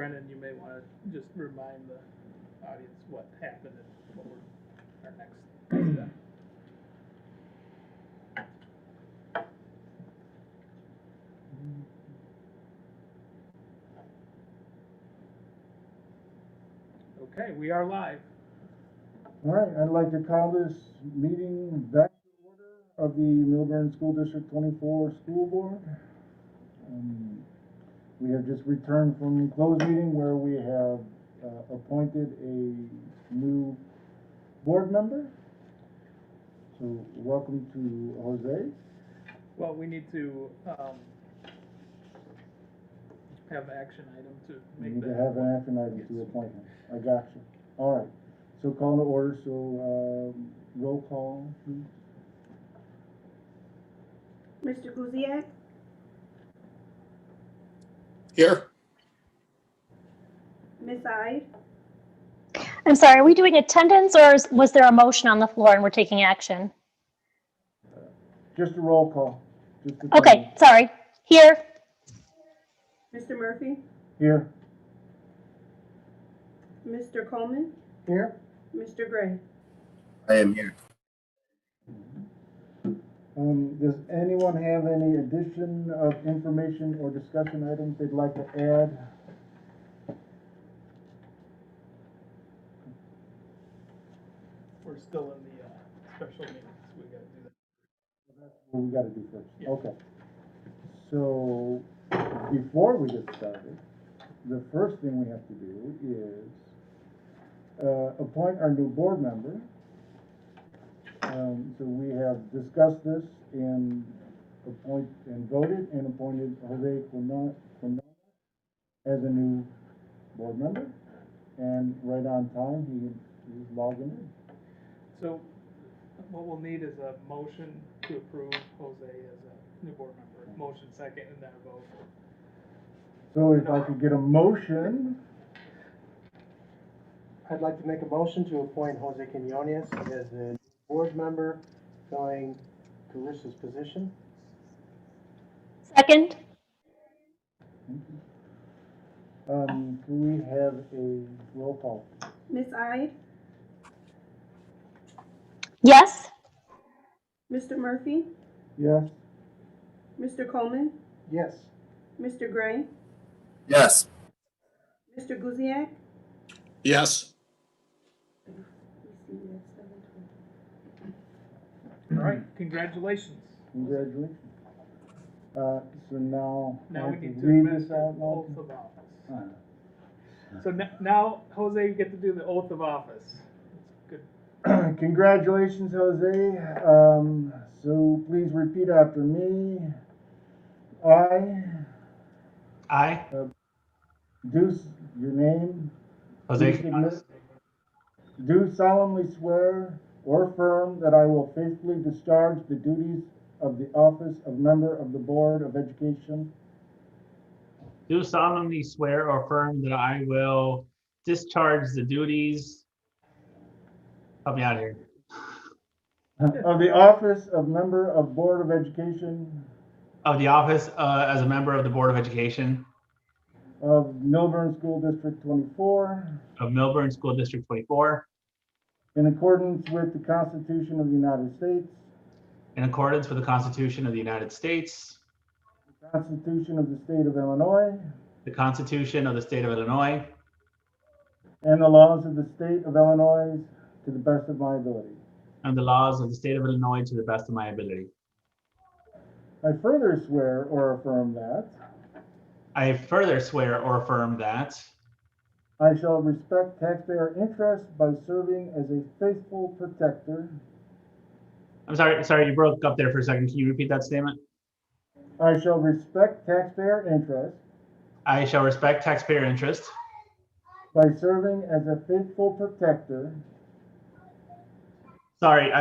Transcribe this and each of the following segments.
Brennan, you may want to just remind the audience what happened and what we're, our next step. Okay, we are live. All right, I'd like to call this meeting back to order of the Millburn School District 24 School Board. We have just returned from closed meeting where we have appointed a new board member. So welcome to Jose. Well, we need to have an action item to We make need that. to have an action item to appoint him. I got you. All right, so call to order, so roll call, please. Mr. Guziak, Here. Ms. Ide, I'm sorry, are we doing attendance or was there a motion on the floor and we're taking action? Just a roll call. Just a Okay, sorry. Here. Mr. Murphy, Here. Mr. Coleman, Here. Mr. Gray. I am here. Does anyone have any addition of information or discussion items they'd like to add? We're still in the special meetings. We got to do that. That's what we gotta do first. Yeah. Okay. So, before we get started, the first thing we have to do is appoint our new board member. So we have discussed this and voted and appointed Jose Quinones as a new board member. And right on time, he's logging in. So what we'll need is a motion to approve Jose as a new board member. Motion second and then a vote. So if I could get a motion, I'd like to make a motion to appoint Jose Quinones as a board member filling Carissa's position. Second. can we have a roll call? Ms. Ide, Yes. Mr. Murphy, Yes? Mr. Coleman, Yes. Mr. Gray, Yes. Mr. Guziak. Yes. All right, congratulations. Congratulations. So now I Now we have to need to read administer this out the oath loud. of office. Uh, So now, Jose, you get to do the oath of office. Good. Congratulations, Jose. So please repeat after me. I, Your name. Jose Please Quinones, Do solemnly swear or affirm that I will faithfully discharge the duties of the office of member of the Board of Education do solemnly swear or affirm that I will discharge the duties. Help me out here. of the office of member of Board of Education Of the office as a member of the Board of Education of Millburn School District 24 of Millburn School District 24 in accordance with the Constitution of the United States, in accordance with the Constitution of the United States, the Constitution of the State of Illinois, the Constitution of the State of Illinois, and the laws of the State of Illinois to the best of my ability. and the laws of the State of Illinois to the best of my ability. I further swear or affirm that I further swear or affirm that I shall respect taxpayer interests by serving as a faithful protector. I'm sorry, you broke up there for a second. Can you repeat that statement? I shall respect taxpayer interests I shall respect taxpayer interest by serving as a faithful protector. Sorry,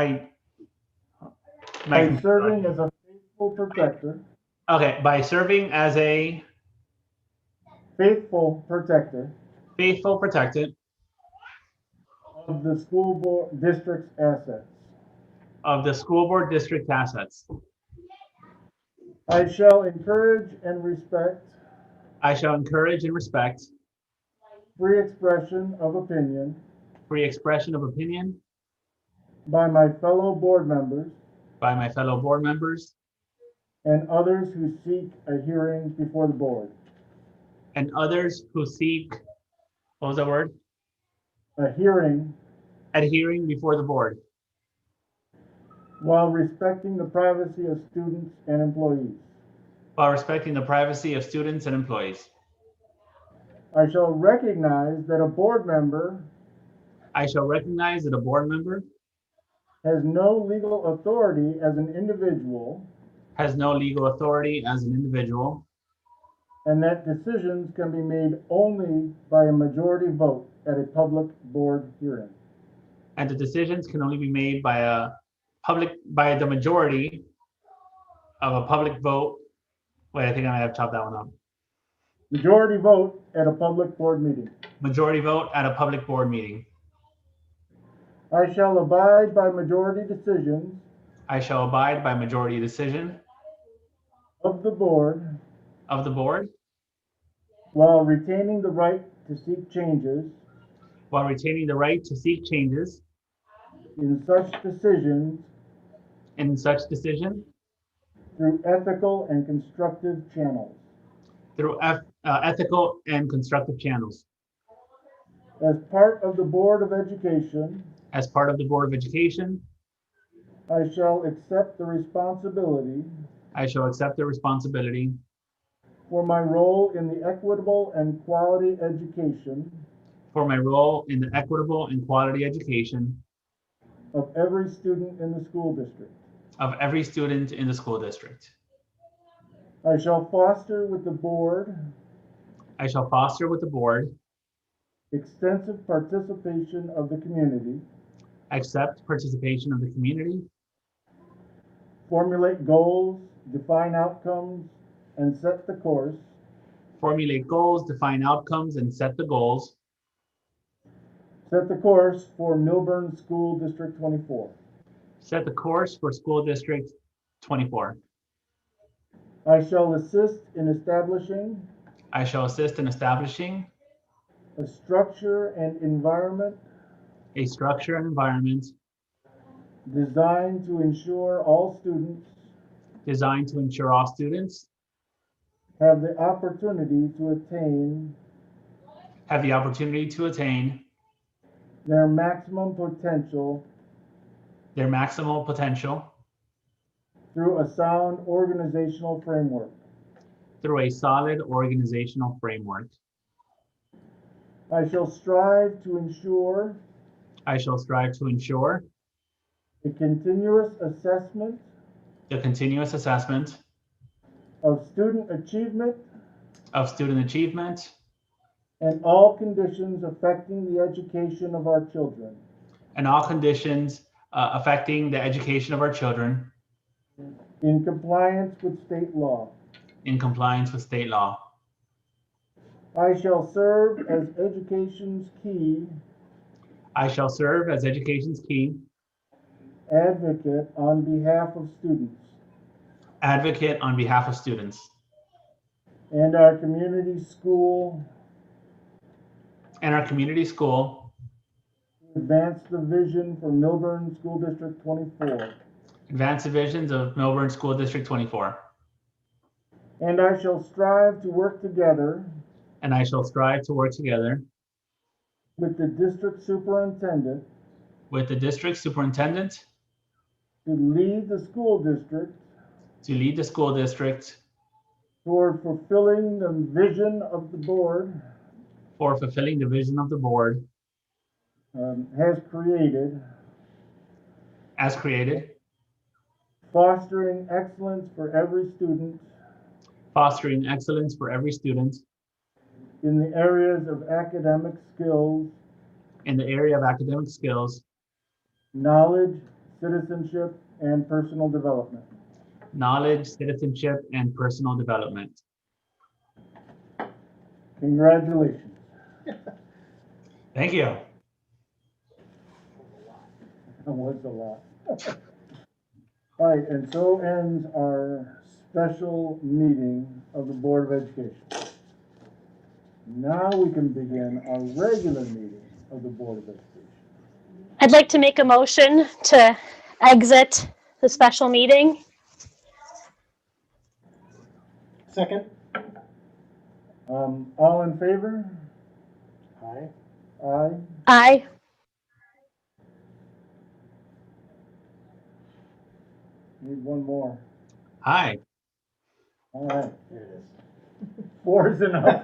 By serving as a faithful protector. Okay, by serving as a Faithful protector faithful protector of the school board district's assets. of the school board district assets. I shall encourage and respect I shall encourage and respect free expression of opinion free expression of opinion by my fellow board members by my fellow board members and others who seek a hearing before the board. and others who seek, what was that word? A hearing Adhering before the board, while respecting the privacy of students and employees. while respecting the privacy of students and employees. I shall recognize that a board member I shall recognize that a board member has no legal authority as an individual has no legal authority as an individual, and that decisions can be made only by a majority vote at a public board hearing. and the decisions can only be made by the majority of a public vote. Wait, I think I might have chopped that one up. Majority vote at a public board meeting. Majority vote at a public board meeting. I shall abide by majority decisions I shall abide by majority decision of the board of the board while retaining the right to seek changes while retaining the right to seek changes in such decisions in such decision through ethical and constructive channels. through ethical and constructive channels. As part of the Board of Education, As part of the Board of Education, I shall accept the responsibility I shall accept the responsibility for my role in the equitable and quality education for my role in the equitable and quality education of every student in the school district. of every student in the school district. I shall foster with the board I shall foster with the board extensive participation of the community, accept participation of the community, formulate goals, define outcomes, and set the course formulate goals, define outcomes, and set the goals for Milburn School District 24. set the course for School District 24. I shall assist in establishing I shall assist in establishing a structure and environment a structure and environment designed to ensure all students designed to ensure all students have the opportunity to attain have the opportunity to attain their maximum potential their maximal potential through a sound organizational framework. through a solid organizational framework. I shall strive to ensure I shall strive to ensure a continuous assessment the continuous assessment of student achievement of student achievement and all conditions affecting the education of our children, and all conditions affecting the education of our children in compliance with state law. in compliance with state law. I shall serve as education's key I shall serve as education's key advocate on behalf of students advocate on behalf of students and our community school and our community school to advance the vision for Milburn School District 24. advance the visions of Milburn School District 24. And I shall strive to work together And I shall strive to work together with the district superintendent with the district superintendent to lead the school district to lead the school district toward fulfilling the vision of the board for fulfilling the vision of the board has created, as created, fostering excellence for every student fostering excellence for every student in the areas of academic skills, in the area of academic skills, knowledge, citizenship, and personal development. knowledge, citizenship, and personal development. Congratulations. Thank you. That was a lot. All right, and so ends our special meeting of the Board of Education. Now we can begin our regular meeting of the Board of Education. I'd like to make a motion to exit the special meeting. Second? All in favor? Aye. Aye. Aye. Need one more. Aye. All right, There it is. 4 is enough.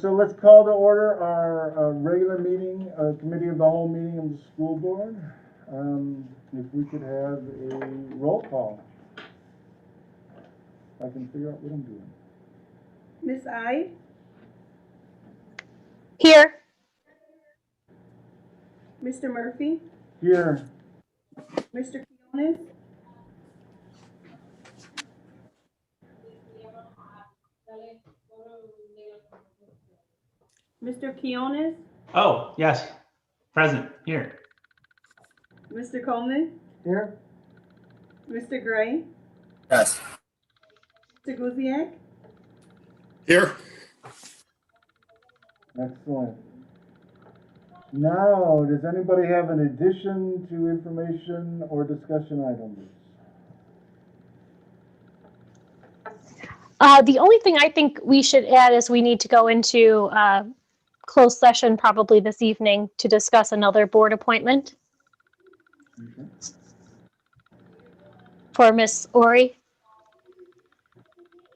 So let's call to order our regular meeting, committee of the whole meeting of the school board. If we could have a roll call. If I can figure out what I'm doing. Miss Ide, Here. Mr. Murphy, Here, Mr. Quinones, Mr. Quinones, Oh, yes. Present, here. Mr. Coleman, Here? Mr. Gray, Yes. Mr. Guziak, Here. excellent. Now, does anybody have an addition to information or discussion items? The only thing I think we should add is we need to go into closed session probably this evening to discuss another board appointment Okay. for Miss Ori.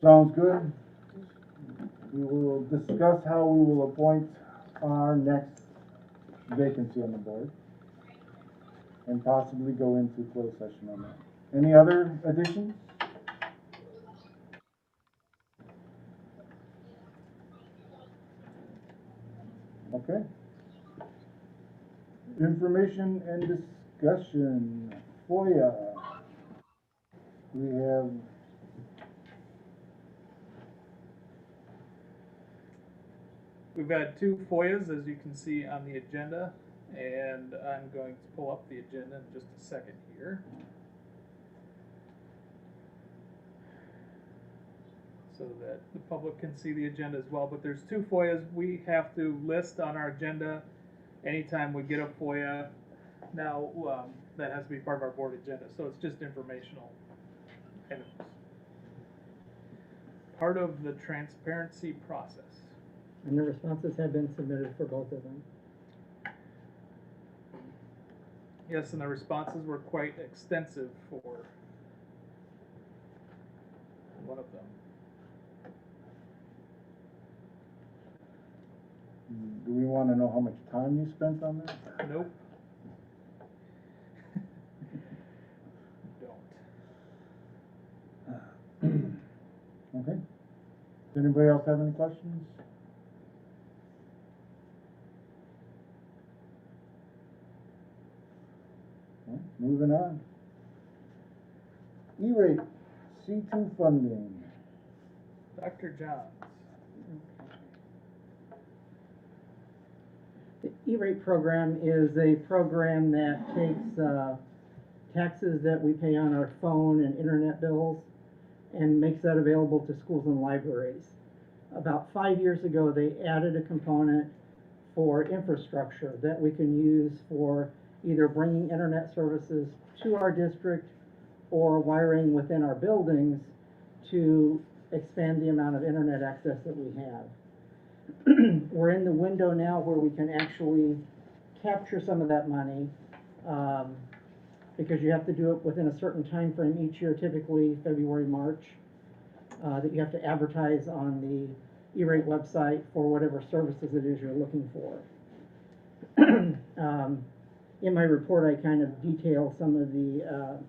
Sounds good. We will discuss how we will appoint our next vacancy on the board and possibly go into closed session on that. Any other additions? Okay. Information and discussion, FOIA. We have We've had 2 FOIAs, as you can see on the agenda, and I'm going to pull up the agenda in just a second here. So that the public can see the agenda as well, but there's 2 FOIAs we have to list on our agenda anytime we get a FOIA. Now, that has to be part of our board agenda, so it's just informational items. Part of the transparency process. And the responses have been submitted for both of them. Yes, and the responses were quite extensive for one of them. Do we want to know how much time you spent on this? Nope. Don't. Okay. Does anybody else have any questions? Well, moving on. E-rate, C2 funding. Dr. Johns. The E-rate program is a program that takes taxes that we pay on our phone and internet bills and makes that available to schools and libraries. About 5 years ago, they added a component for infrastructure that we can use for either bringing internet services to our district or wiring within our buildings to expand the amount of internet access that we have. We're in the window now where we can actually capture some of that money because you have to do it within a certain time frame each year, typically February, March, that you have to advertise on the E-rate website for whatever services it is you're looking for. In my report, I kind of detail some of the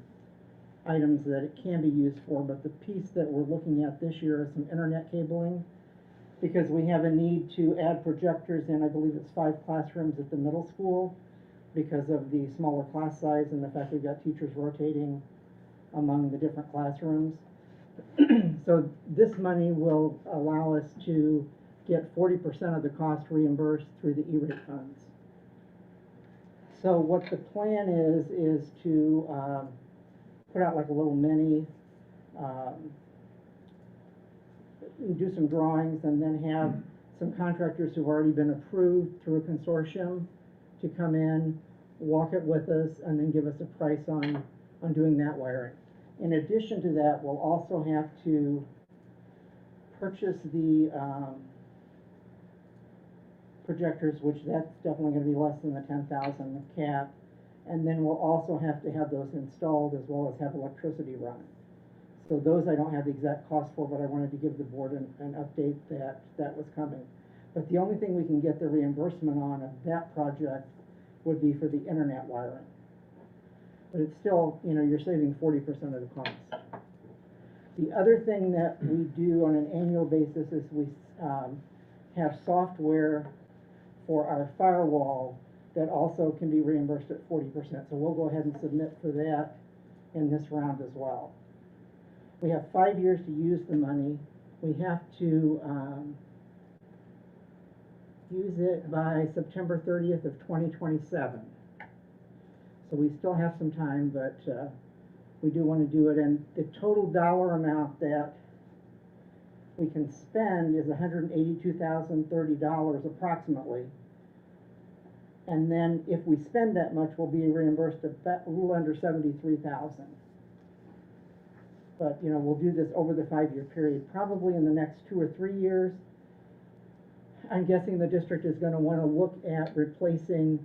items that it can be used for, but the piece that we're looking at this year is some internet cabling, because we have a need to add projectors in, I believe it's 5 classrooms at the middle school, because of the smaller class size and the fact we've got teachers rotating among the different classrooms. So this money will allow us to get 40% of the cost reimbursed through the E-rate funds. So what the plan is to put out like a little mini do some drawings and then have some contractors who've already been approved through a consortium to come in, walk it with us, and then give us a price on doing that wiring. In addition to that, we'll also have to purchase the projectors, which that's definitely gonna be less than the 10,000 cap. And then we'll also have to have those installed as well as have electricity run. So those I don't have the exact cost for, but I wanted to give the board an update that that was coming. But the only thing we can get the reimbursement on of that project would be for the internet wiring. But it's still, you know, you're saving 40% of the cost. The other thing that we do on an annual basis is we have software for our firewall that also can be reimbursed at 40%. So we'll go ahead and submit for that in this round as well. We have 5 years to use the money. We have to use it by September 30th of 2027. So we still have some time, but we do want to do it. And the total dollar amount that we can spend is $182,030 approximately. And then if we spend that much, we'll be reimbursed a little under $73,000. But, you know, we'll do this over the 5-year period, probably in the next 2 or 3 years. I'm guessing the district is going to want to look at replacing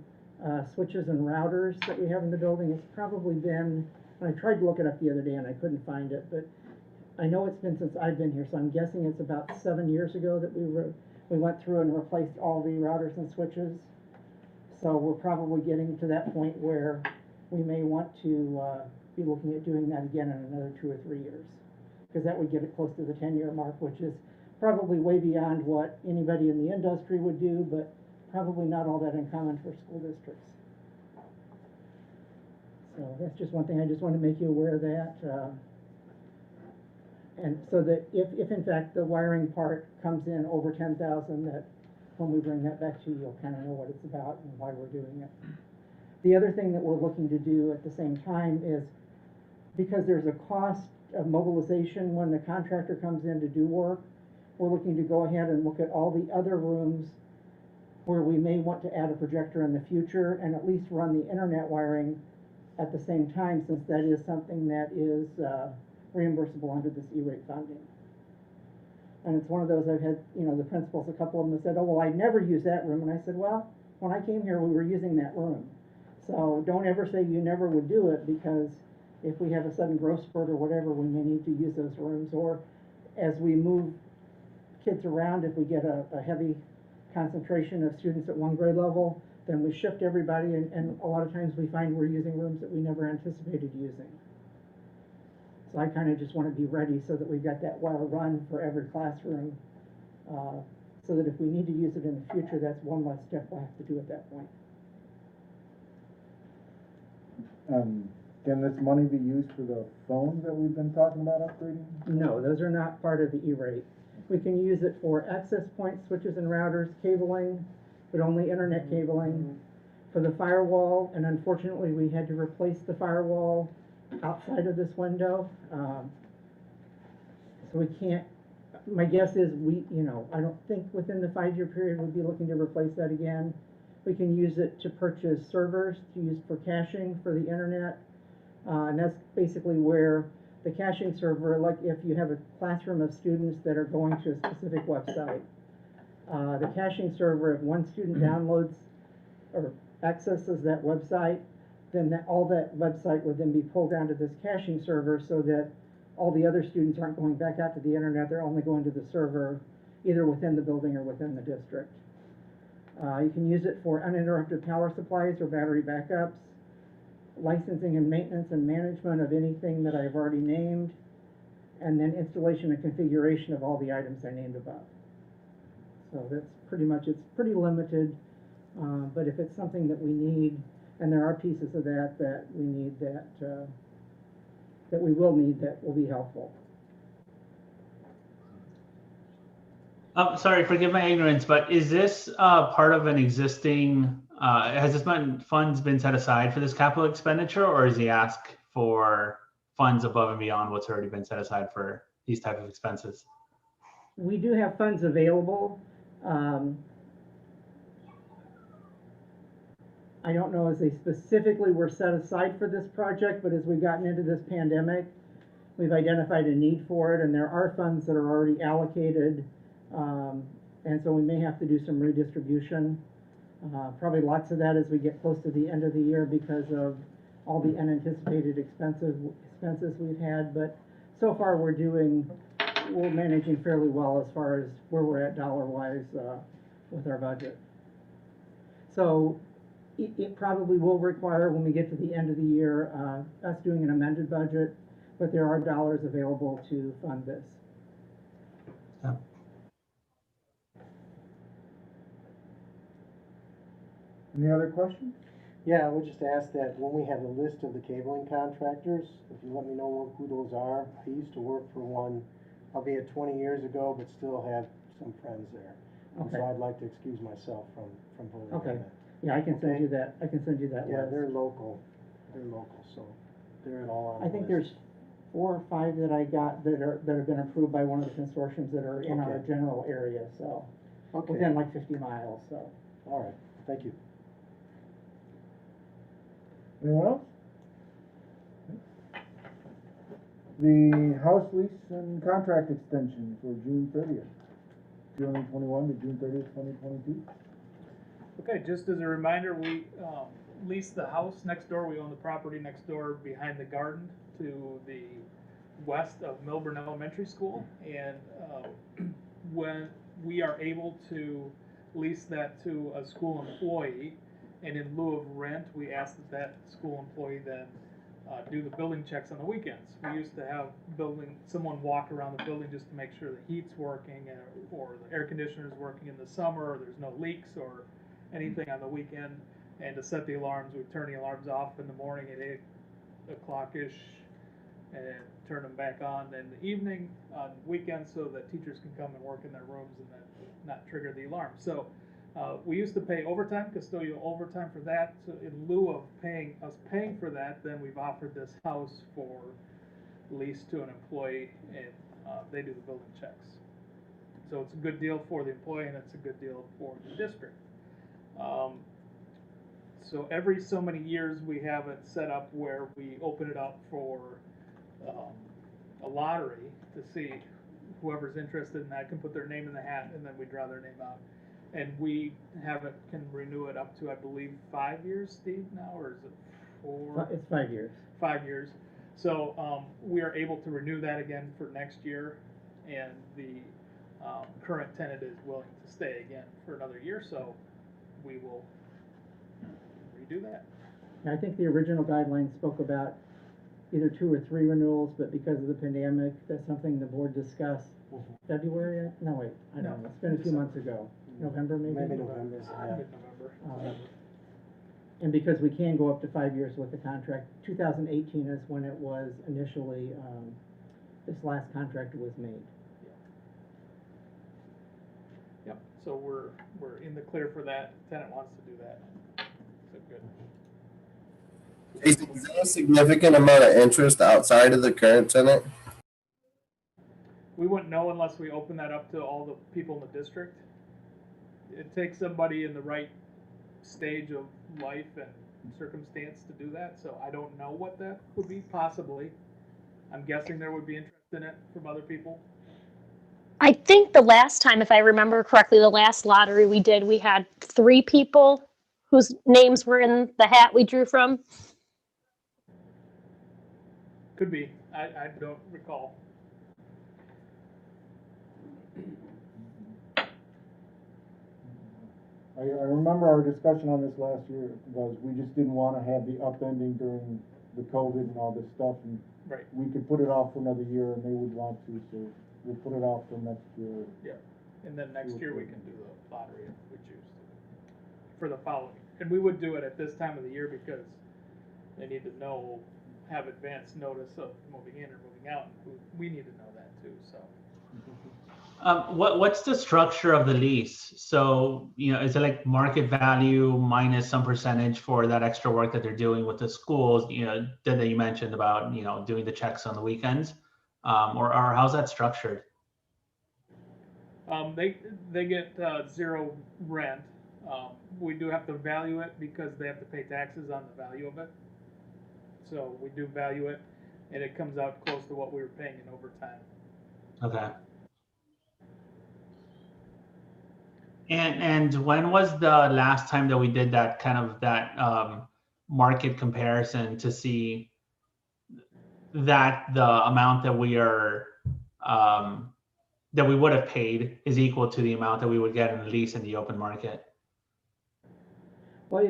switches and routers that we have in the building. It's probably been, and I tried to look it up the other day and I couldn't find it, but I know it's been since I've been here, so I'm guessing it's about 7 years ago that we went through and replaced all the routers and switches. So we're probably getting to that point where we may want to be looking at doing that again in another 2 or 3 years. Because that would get it close to the 10-year mark, which is probably way beyond what anybody in the industry would do, but probably not all that uncommon for school districts. So that's just one thing. I just want to make you aware of that. And so that if in fact the wiring part comes in over 10,000, that when we bring that back to you, you'll kind of know what it's about and why we're doing it. The other thing that we're looking to do at the same time is, because there's a cost of mobilization when the contractor comes in to do work, we're looking to go ahead and look at all the other rooms where we may want to add a projector in the future and at least run the internet wiring at the same time, since that is something that is reimbursable under this E-rate funding. And it's one of those I've had, you know, the principals, a couple of them have said, oh, well, I never use that room. And I said, well, when I came here, we were using that room. So don't ever say you never would do it, because if we have a sudden growth spurt or whatever, we may need to use those rooms. Or as we move kids around, if we get a heavy concentration of students at one grade level, then we shift everybody, and a lot of times we find we're using rooms that we never anticipated using. So I kind of just want to be ready so that we've got that wire run for every classroom, so that if we need to use it in the future, that's one less step we'll have to do at that point. Can this money be used for the phones that we've been talking about upgrading? No, those are not part of the E-rate. We can use it for access points, switches and routers, cabling, but only internet cabling. For the firewall, and unfortunately we had to replace the firewall outside of this window. So we can't, my guess is I don't think within the 5-year period we'd be looking to replace that again. We can use it to purchase servers to use for caching for the internet. And that's basically where the caching server, like if you have a classroom of students that are going to a specific website, the caching server, if one student downloads or accesses that website, then all that website would then be pulled down to this caching server, so that all the other students aren't going back out to the internet, they're only going to the server either within the building or within the district. You can use it for uninterrupted power supplies or battery backups, licensing and maintenance and management of anything that I've already named, and then installation and configuration of all the items I named above. So that's pretty much, it's pretty limited, but if it's something that we need, and there are pieces of that that we need that we will need, that will be helpful. Sorry, forgive my ignorance, but is this part of an existing, has this funds been set aside for this capital expenditure, or is he asked for funds above and beyond what's already been set aside for these type of expenses? we do have funds available. I don't know as they specifically were set aside for this project, but as we've gotten into this pandemic, we've identified a need for it, and there are funds that are already allocated. And so we may have to do some redistribution. Probably lots of that as we get close to the end of the year because of all the unanticipated expenses we've had. But so far we're managing fairly well as far as where we're at dollar-wise with our budget. So it probably will require, when we get to the end of the year, us doing an amended budget, but there are dollars available to fund this. Any other questions? Yeah, I would just ask that when we have a list of the cabling contractors, if you let me know who those are. I used to work for one, albeit 20 years ago, but still have some friends there. And Okay. so I'd like to excuse myself from voting on Okay. that. Yeah, I can send you that. I can send you that Yeah, list. they're local, so they're all on the I think list. there's 4 or 5 that I got that have been approved by one of the consortiums that are in our Okay. general area, so Okay, within like 50 miles, so. all right, thank you. Anyone else? The house lease and contract extension for June 30th, 2021 to June 30th, 2022. Okay, just as a reminder, we lease the house next door. We own the property next door behind the garden to the west of Milburn Elementary School. And when we are able to lease that to a school employee, and in lieu of rent, we ask that school employee then do the building checks on the weekends. We used to have someone walk around the building just to make sure the heat's working or the air conditioner is working in the summer, or there's no leaks or anything on the weekend. And to set the alarms, we turn the alarms off in the morning at 8 o'clock-ish and turn them back on in the evening on weekends so that teachers can come and work in their rooms and then not trigger the alarm. So we used to pay overtime, custodial overtime for that. So in lieu of paying for that, then we've offered this house for lease to an employee, and they do the building checks. So it's a good deal for the employee, and it's a good deal for the district. So every so many years, we have it set up where we open it up for a lottery to see whoever's interested in that can put their name in the hat, and then we draw their name out. And we can renew it up to, I believe, 5 years, Steve, now, or is it 4? It's 5 years. 5 years. So we are able to renew that again for next year, and the current tenant is willing to stay again for another year, so we will redo that. I think the original guidelines spoke about either 2 or 3 renewals, but because of the pandemic, that's something the board discussed. February? No, wait, I don't know. It's been a few months ago. November, maybe? Maybe November, yeah. Mid-November. And because we can go up to 5 years with the contract, 2018 is when it was initially, this last contract was made. Yep, so we're in the clear for that. Tenant wants to do that. So good. Jason, is there a significant amount of interest outside of the current tenant? We wouldn't know unless we open that up to all the people in the district. It takes somebody in the right stage of life and circumstance to do that, so I don't know what that would be, possibly. I'm guessing there would be interest in it from other people. I think the last time, if I remember correctly, the last lottery we did, we had 3 people whose names were in the hat we drew from. Could be, I don't recall. I remember our discussion on this last year was we just didn't want to have the upending during the COVID and all this stuff, and Right. we could put it off for another year and they would want to, so we'll put it off for next year. And then next year we can do the lottery if we choose to, for the following. And we would do it at this time of the year because they need to have advance notice of moving in or moving out. And we need to know that too, so. What's the structure of the lease? So, is it like market value minus some percentage for that extra work that they're doing with the schools, that you mentioned about, doing the checks on the weekends? Or how's that structured? They get, zero rent. We do have to value it because they have to pay taxes on the value of it. So we do value it, and it comes out close to what we were paying in overtime. Okay. And when was the last time that we did that kind of that market comparison to see that the amount that we are that we would have paid is equal to the amount that we would get in a lease in the open market? Well,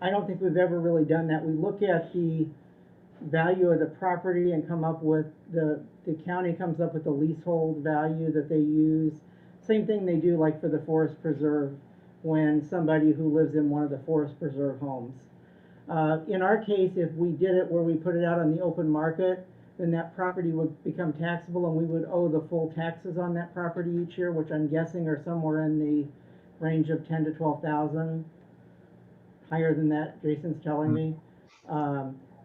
I don't think we've ever really done that. We look at the value of the property and come up with, the county comes up with the leasehold value that they use. Same thing they do like for the forest preserve, when somebody who lives in one of the forest preserve homes. In our case, if we did it where we put it out on the open market, then that property would become taxable and we would owe the full taxes on that property each year, which I'm guessing are somewhere in the range of 10 to 12,000. Higher than that, Jason's telling me.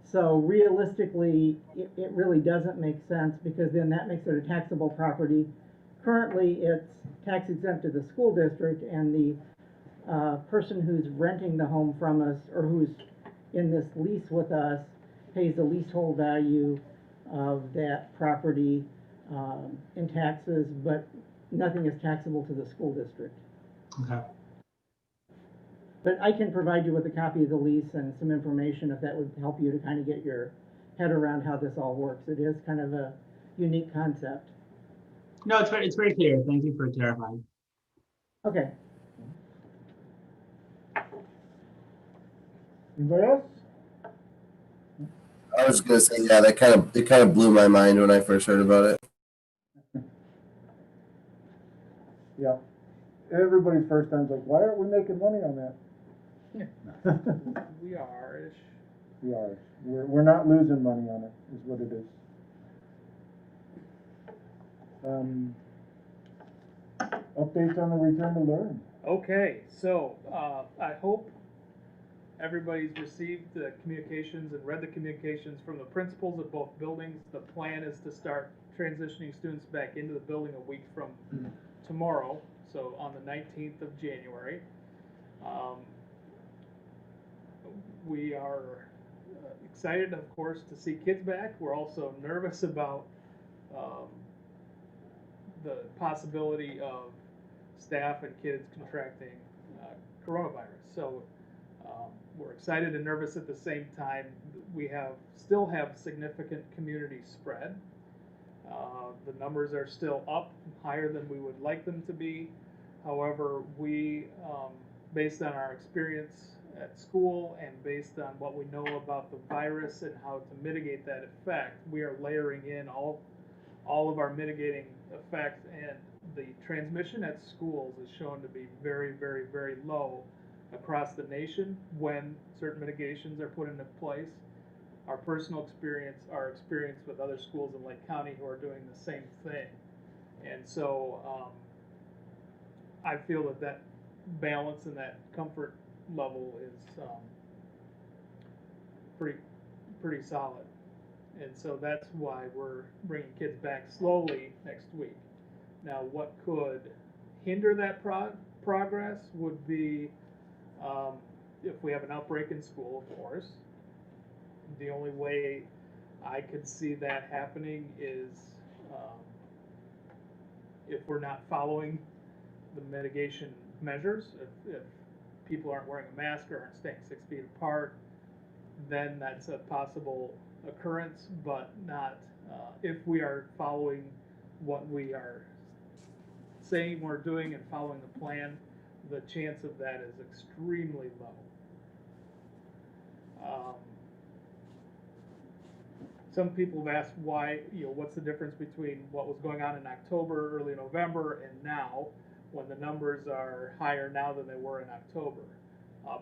So realistically, it really doesn't make sense, because then that makes it a taxable property. Currently, it's tax exempt to the school district, and the person who's renting the home from us, or who's in this lease with us, pays the leasehold value of that property in taxes, but nothing is taxable to the school district. Okay. But I can provide you with a copy of the lease and some information if that would help you to kind of get your head around how this all works. It is kind of a unique concept. No, it's very clear. Thank you for clarifying. Okay. Anybody else? I was gonna say, yeah, it kind of blew my mind when I first heard about it. Yeah. Everybody's first time's like, why aren't we making money on that? We are-ish. We are. We're not losing money on it, is what it is. Updates on the return to learn. Okay, so, I hope everybody's received the communications and read the communications from the principals of both buildings. The plan is to start transitioning students back into the building a week from tomorrow, so on the 19th of January. We are excited, of course, to see kids back. We're also nervous about the possibility of staff and kids contracting coronavirus. So we're excited and nervous at the same time. We still have significant community spread. The numbers are still up, higher than we would like them to be. However, we, based on our experience at school and based on what we know about the virus and how to mitigate that effect, we are layering in all of our mitigating effects, and the transmission at schools is shown to be very, very, very low across the nation when certain mitigations are put into place. Our personal experience, our experience with other schools in Lake County who are doing the same thing. And so I feel that balance and that comfort level is pretty solid. And so that's why we're bringing kids back slowly next week. Now, what could hinder that progress would be if we have an outbreak in school, of course. The only way I could see that happening is if we're not following the mitigation measures. If people aren't wearing a mask or aren't staying 6 feet apart, then that's a possible occurrence, but not if we are following what we are saying we're doing and following the plan. The chance of that is extremely low. Some people have asked why, what's the difference between what was going on in October, early November, and now, when the numbers are higher now than they were in October.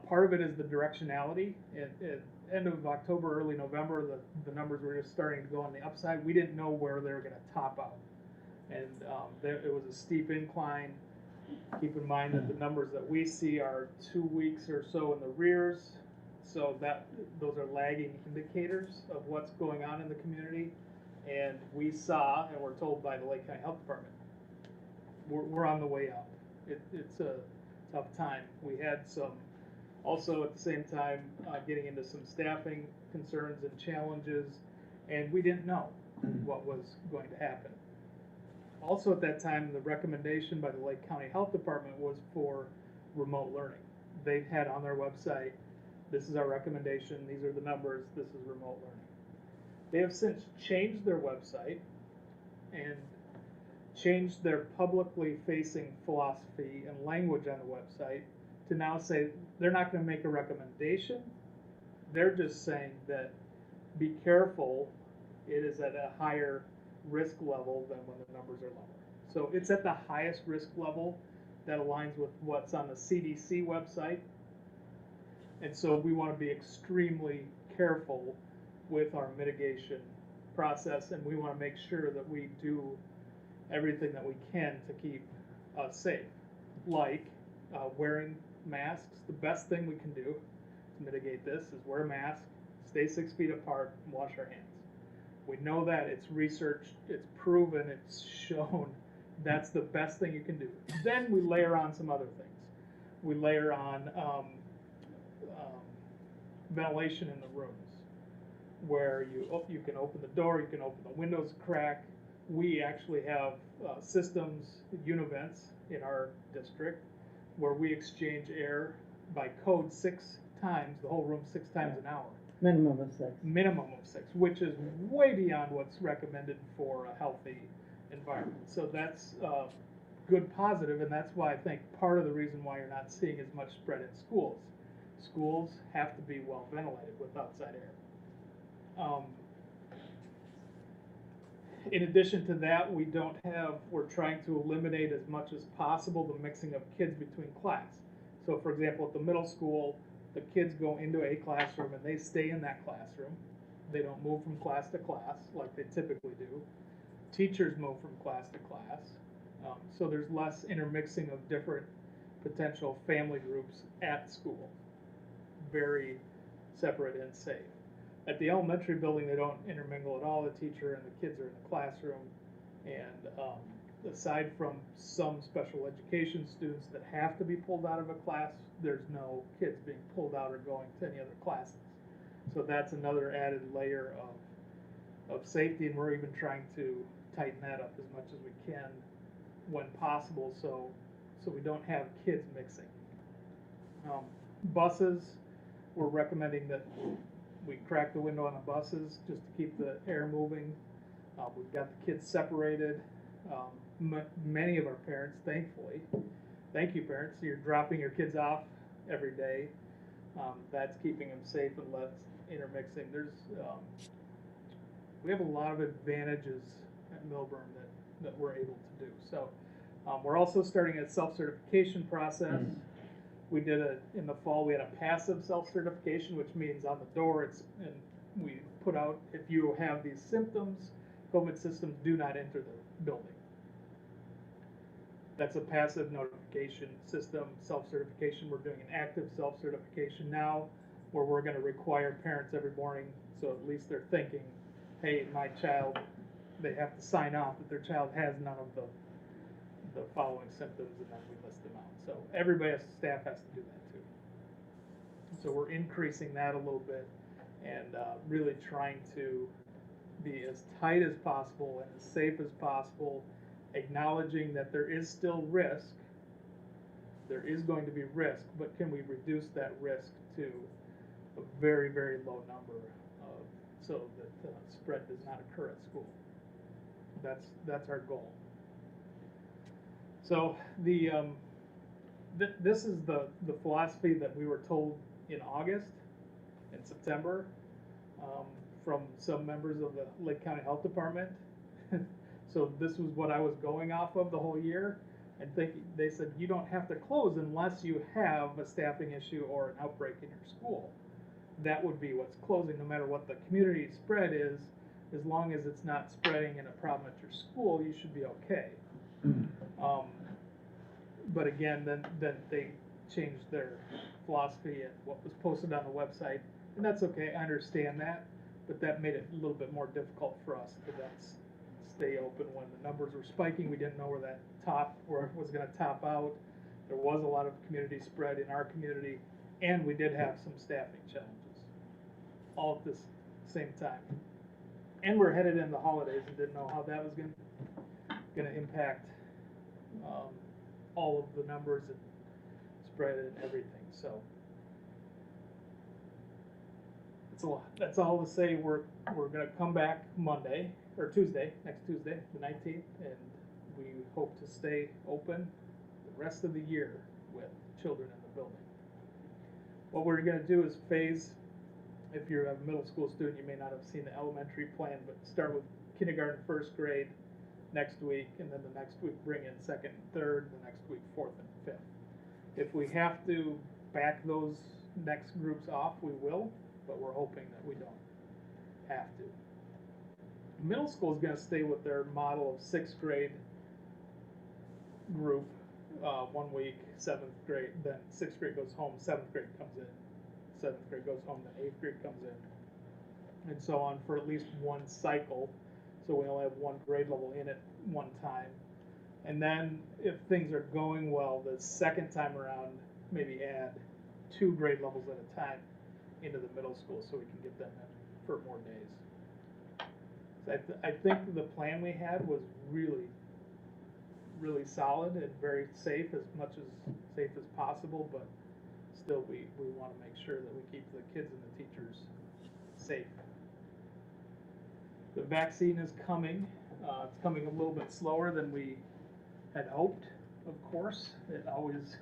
Part of it is the directionality. At end of October, early November, the numbers were just starting to go on the upside. We didn't know where they were going to top out. And it was a steep incline. Keep in mind that the numbers that we see are 2 weeks or so in the rears. So those are lagging indicators of what's going on in the community. And we saw, and we're told by the Lake County Health Department, we're on the way up. It's a tough time. We had some, also at the same time, getting into some staffing concerns and challenges, and we didn't know what was going to happen. Also at that time, the recommendation by the Lake County Health Department was for remote learning. They had on their website, this is our recommendation, these are the numbers, this is remote learning. They have since changed their website and changed their publicly facing philosophy and language on the website to now say they're not going to make a recommendation. They're just saying that be careful, it is at a higher risk level than when the numbers are lower. So it's at the highest risk level that aligns with what's on the CDC website. And so we want to be extremely careful with our mitigation process, and we want to make sure that we do everything that we can to keep us safe, like wearing masks. The best thing we can do to mitigate this is wear a mask, stay 6 feet apart, and wash our hands. We know that, it's researched, it's proven, it's shown. That's the best thing you can do. Then we layer on some other things. We layer on ventilation in the rooms, where you can open the door, you can open the windows crack. We actually have systems, univents in our district, where we exchange air by code 6 times, the whole room 6 times an hour. Minimum of 6. Minimum of 6, which is way beyond what's recommended for a healthy environment. So that's good positive, and that's why I think part of the reason why you're not seeing as much spread in schools. Schools have to be well ventilated with outside air. In addition to that, we're trying to eliminate as much as possible the mixing of kids between class. So for example, at the middle school, the kids go into a classroom and they stay in that classroom. They don't move from class to class like they typically do. Teachers move from class to class. So there's less intermixing of different potential family groups at school. Very separate and safe. At the elementary building, they don't intermingle at all. The teacher and the kids are in the classroom. And aside from some special education students that have to be pulled out of a class, there's no kids being pulled out or going to any other classes. So that's another added layer of safety, and we're even trying to tighten that up as much as we can when possible, so we don't have kids mixing. Buses, we're recommending that we crack the window on the buses just to keep the air moving. We've got the kids separated. Many of our parents, thankfully, thank you parents, you're dropping your kids off every day. That's keeping them safe and less intermixing. We have a lot of advantages at Millburn that we're able to do. So we're also starting a self-certification process. We did in the fall, we had a passive self-certification, which means on the door, and we put out, if you have these symptoms, COVID systems, do not enter the building. That's a passive notification system, self-certification. We're doing an active self-certification now, where we're going to require parents every morning, so at least they're thinking, hey, my child, they have to sign off that their child has none of the following symptoms, and then we list them out. So everybody, staff has to do that too. So we're increasing that a little bit and really trying to be as tight as possible and as safe as possible, acknowledging that there is still risk. There is going to be risk, but can we reduce that risk to a very, very low number so that spread does not occur at school? That's our goal. So this is the philosophy that we were told in August and September from some members of the Lake County Health Department. So this was what I was going off of the whole year, and they said you don't have to close unless you have a staffing issue or an outbreak in your school. That would be what's closing, no matter what the community spread is. As long as it's not spreading in a problem at your school, you should be okay. But again, then they changed their philosophy and what was posted on the website, and that's okay. I understand that, but that made it a little bit more difficult for us to then stay open when the numbers were spiking. We didn't know where it was gonna top out. There was a lot of community spread in our community, and we did have some staffing challenges, all at this same time. And we're headed into the holidays and didn't know how that was gonna impact, all of the numbers and spread and everything, so. It's a lot. That's all to say, we're gonna come back Monday, or Tuesday, next Tuesday, the 19th, and we hope to stay open the rest of the year with children in the building. What we're gonna do is phase, if you're a middle school student, you may not have seen the elementary plan, but start with kindergarten, first grade next week, and then the next week bring in second and third, the next week fourth and fifth. If we have to back those next groups off, we will, but we're hoping that we don't have to. Middle school is gonna stay with their model of sixth grade group, 1 week, seventh grade, then sixth grade goes home, seventh grade comes in, seventh grade goes home, then eighth grade comes in, and so on for at least one cycle. So we only have one grade level in at one time. And then if things are going well, the second time around, maybe add 2 grade levels at a time into the middle school so we can get them in for more days. So I think the plan we had was really, really solid and very safe, as much as safe as possible, but still we want to make sure that we keep the kids and the teachers safe. The vaccine is coming. It's coming a little bit slower than we had hoped, of course. It always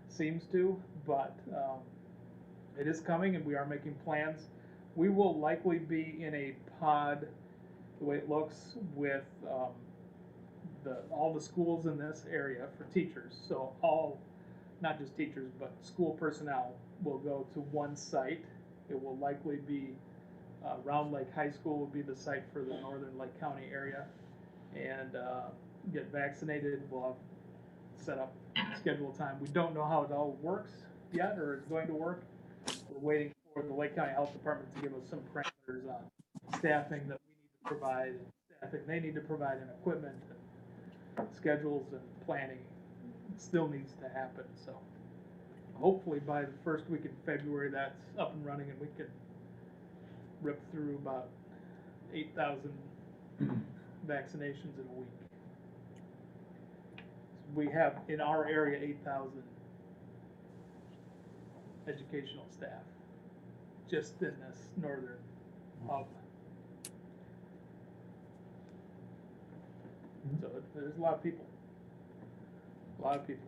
seems to, but it is coming and we are making plans. We will likely be in a pod, the way it looks, with all the schools in this area for teachers. So all, not just teachers, but school personnel will go to one site. It will likely be Round Lake High School will be the site for the northern Lake County area, and get vaccinated. We'll have set up schedule time. We don't know how it all works yet, or is going to work. We're waiting for the Lake County Health Department to give us some parameters on staffing that we need to provide, and staffing they need to provide, and equipment, and schedules and planning. It still needs to happen. So hopefully by the first week in February, that's up and running, and we can rip through about 8,000 vaccinations in a week. We have in our area 8,000 educational staff just in this northern hub. So there's a lot of people. A lot of people.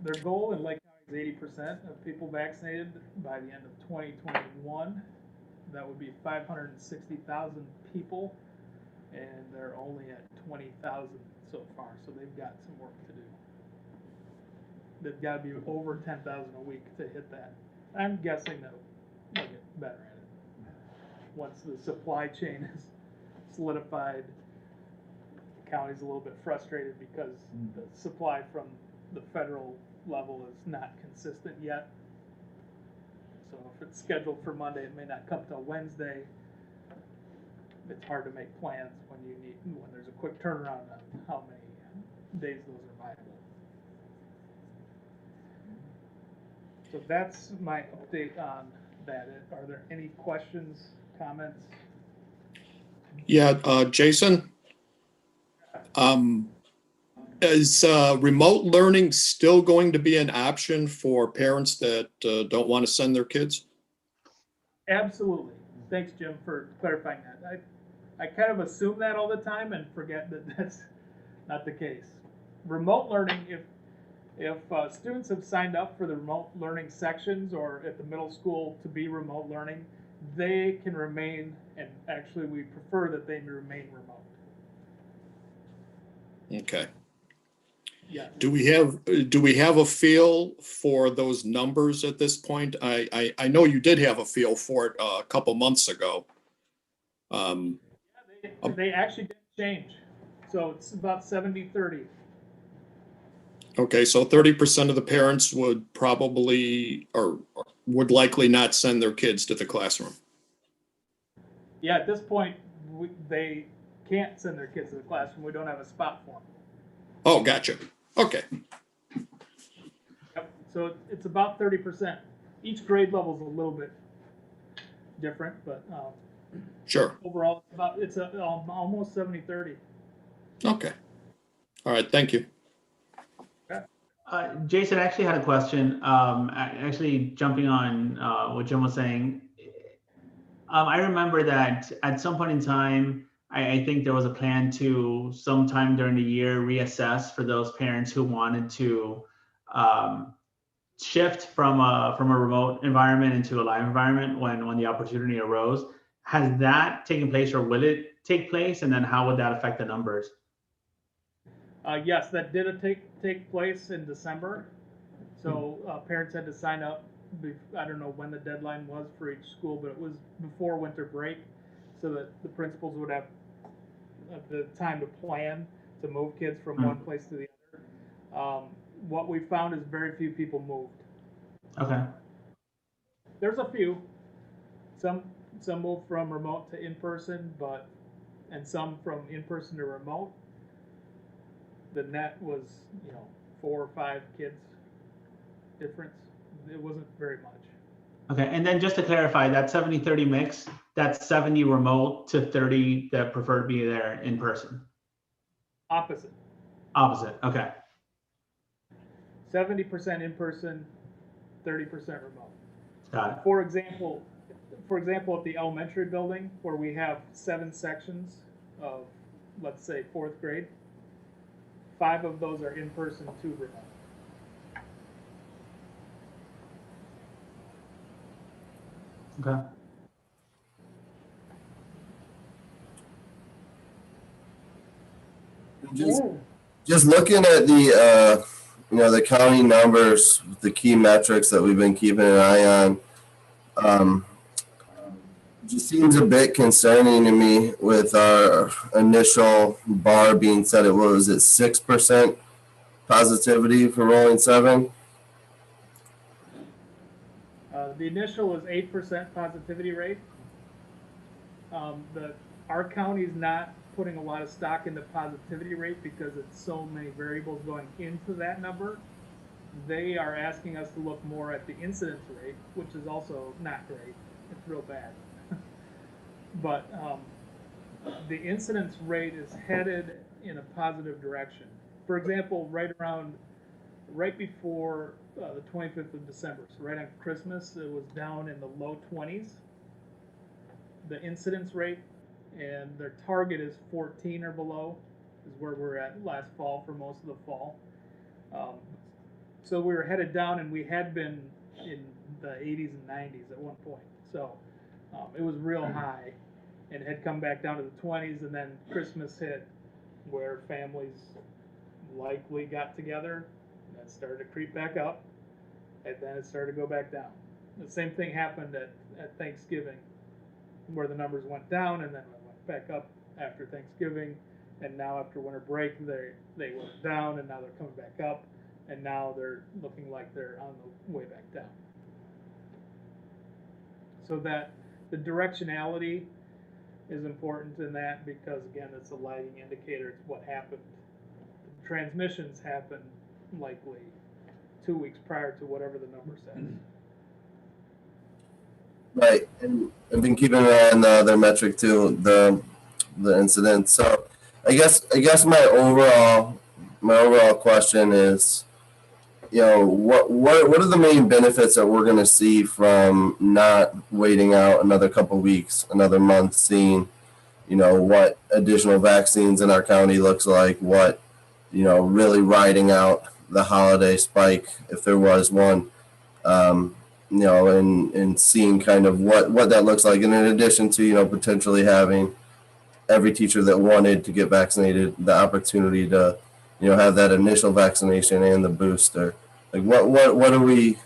Their goal in Lake County is 80% of people vaccinated by the end of 2021. That would be 560,000 people, and they're only at 20,000 so far, so they've got some work to do. They've got to be over 10,000 a week to hit that. I'm guessing that they'll get better at it. Once the supply chain is solidified, the county's a little bit frustrated because the supply from the federal level is not consistent yet. So if it's scheduled for Monday, it may not come till Wednesday. It's hard to make plans when there's a quick turnaround on how many days those are viable. So that's my update on that. Are there any questions, comments? Yeah, Jason, is remote learning still going to be an option for parents that don't want to send their kids? Absolutely. Thanks, Jim, for clarifying that. I kind of assume that all the time and forget that that's not the case. Remote learning, if students have signed up for the remote learning sections or at the middle school to be remote learning, they can remain, and actually we prefer that they remain remote. Okay. Yeah. Do we have a feel for those numbers at this point? I know you did have a feel for it a couple months ago. They actually didn't change. So it's about 70-30. Okay, so 30% of the parents would probably or would likely not send their kids to the classroom. Yeah, at this point, they can't send their kids to the classroom, we don't have a spot for them. Oh, gotcha. Okay, Yep, so it's about 30%. Each grade level is a little bit different, but sure. overall, it's almost 70-30. Okay. All right, thank you. Jason, I actually had a question. Actually, jumping on what Jim was saying, I remember that at some point in time, I think there was a plan to sometime during the year reassess for those parents who wanted to shift from a remote environment into a live environment when the opportunity arose. Has that taken place, or will it take place? And then how would that affect the numbers? Yes, that did take place in December. So parents had to sign up. I don't know when the deadline was for each school, but it was before winter break, so that the principals would have the time to plan to move kids from one place to the other. What we found is very few people moved. Okay. There's a few. Some moved from remote to in-person, and some from in-person to remote. The net was, 4 or 5 kids difference. It wasn't very much. Okay, and then just to clarify, that 70-30 mix, that's 70 remote to 30 that prefer to be there in person. Opposite. Okay. 70% in person, 30% remote. Got it. For example, at the elementary building, where we have 7 sections of, let's say, 4th grade, 5 of those are in person, 2 remote. Okay. Just looking at the the county numbers, the key metrics that we've been keeping an eye on, just seems a bit concerning to me with our initial bar being set at, what was it, 6% positivity for rolling 7? The initial is 8% positivity rate. Our county is not putting a lot of stock in the positivity rate because it's so many variables going into that number. They are asking us to look more at the incidence rate, which is also not great. It's real bad. But the incidence rate is headed in a positive direction. For example, right before the 25th of December, so right on Christmas, it was down in the low 20s, the incidence rate, and their target is 14 or below, is where we're at last fall for most of the fall. So we were headed down, and we had been in the 80s and 90s at one point. So it was real high, and had come back down to the 20s, and then Christmas hit, where families likely got together, and it started to creep back up, and then it started to go back down. The same thing happened at Thanksgiving, where the numbers went down and then went back up after Thanksgiving, and now after winter break they went down, and now they're coming back up, and now they're looking like they're on the way back down. So that the directionality is important in that, because again, it's a lagging indicator. It's what happened. The transmissions happen likely 2 weeks prior to whatever the number says. Right, and I've been keeping an eye on the other metric too, the incident. So I guess my overall question is, what are the main benefits that we're going to see from not waiting out another couple weeks, another month, seeing what additional vaccines in our county looks like, what really riding out the holiday spike, if there was one, and seeing kind of what that looks like. And in addition to, potentially having every teacher that wanted to get vaccinated the opportunity to, have that initial vaccination and the booster. Like what do we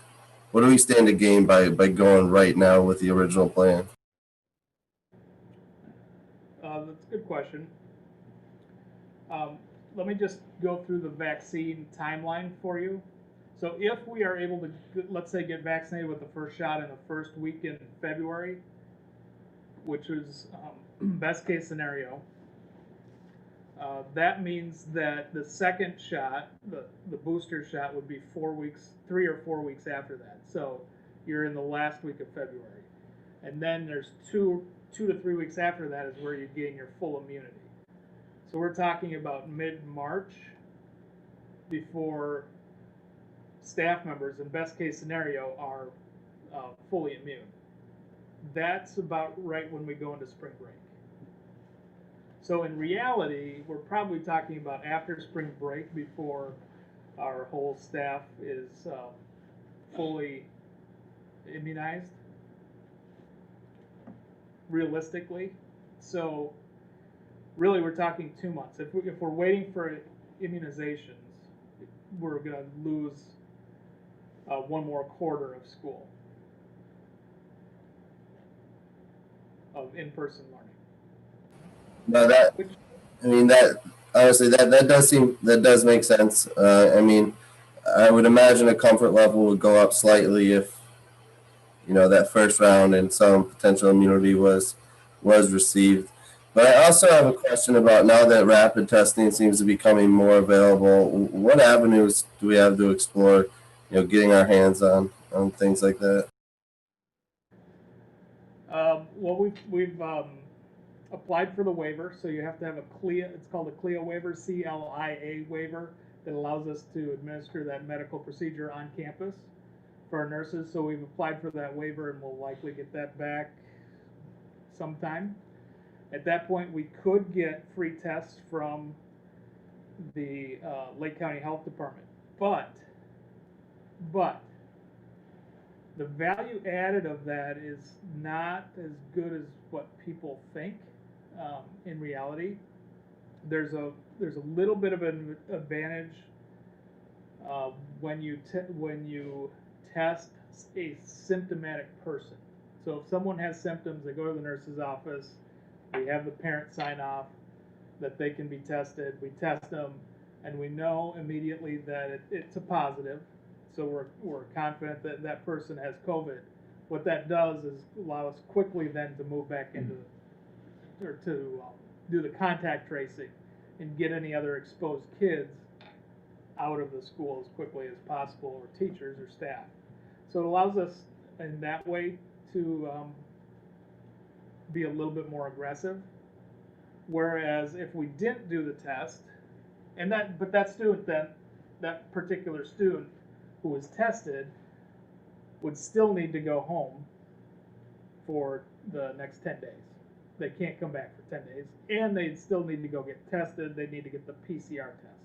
stand to gain by going right now with the original plan? That's a good question. Let me just go through the vaccine timeline for you. So if we are able to, let's say, get vaccinated with the first shot in the first week in February, which was best case scenario, That means that the second shot, the booster shot, would be 4 weeks, 3 or 4 weeks after that. So you're in the last week of February, and then there's 2 to 3 weeks after that is where you gain your full immunity. So we're talking about mid-March before staff members, in best case scenario, are fully immune. That's about right when we go into spring break. So in reality, we're probably talking about after spring break before our whole staff is fully immunized, realistically. So really, we're talking 2 months. If we're waiting for immunizations, we're going to lose 1 more quarter of school, of in-person learning. No, that honestly, that does make sense. I mean, I would imagine a comfort level would go up slightly if, that first round and some potential immunity was received. But I also have a question about, now that rapid testing seems to be becoming more available, what avenues do we have to explore, getting our hands on things like that? Well, we've applied for the waiver, so you have to have a CLIA. It's called a CLIA waiver, CLIA waiver, that allows us to administer that medical procedure on campus for our nurses. So we've applied for that waiver, and we'll likely get that back sometime. At that point, we could get free tests from the Lake County Health Department, but the value added of that is not as good as what people think. In reality, there's a little bit of an advantage when you test a symptomatic person. So if someone has symptoms, they go to the nurse's office. We have the parent sign off that they can be tested. We test them, and we know immediately that it's a positive. So we're confident that that person has COVID. What that does is allow us quickly then to move back into or to do the contact tracing and get any other exposed kids out of the school as quickly as possible, or teachers or staff. So it allows us in that way to be a little bit more aggressive. Whereas if we didn't do the test, but that student, that particular student who was tested would still need to go home for the next 10 days. They can't come back for 10 days, and they'd still need to go get tested. They need to get the PCR test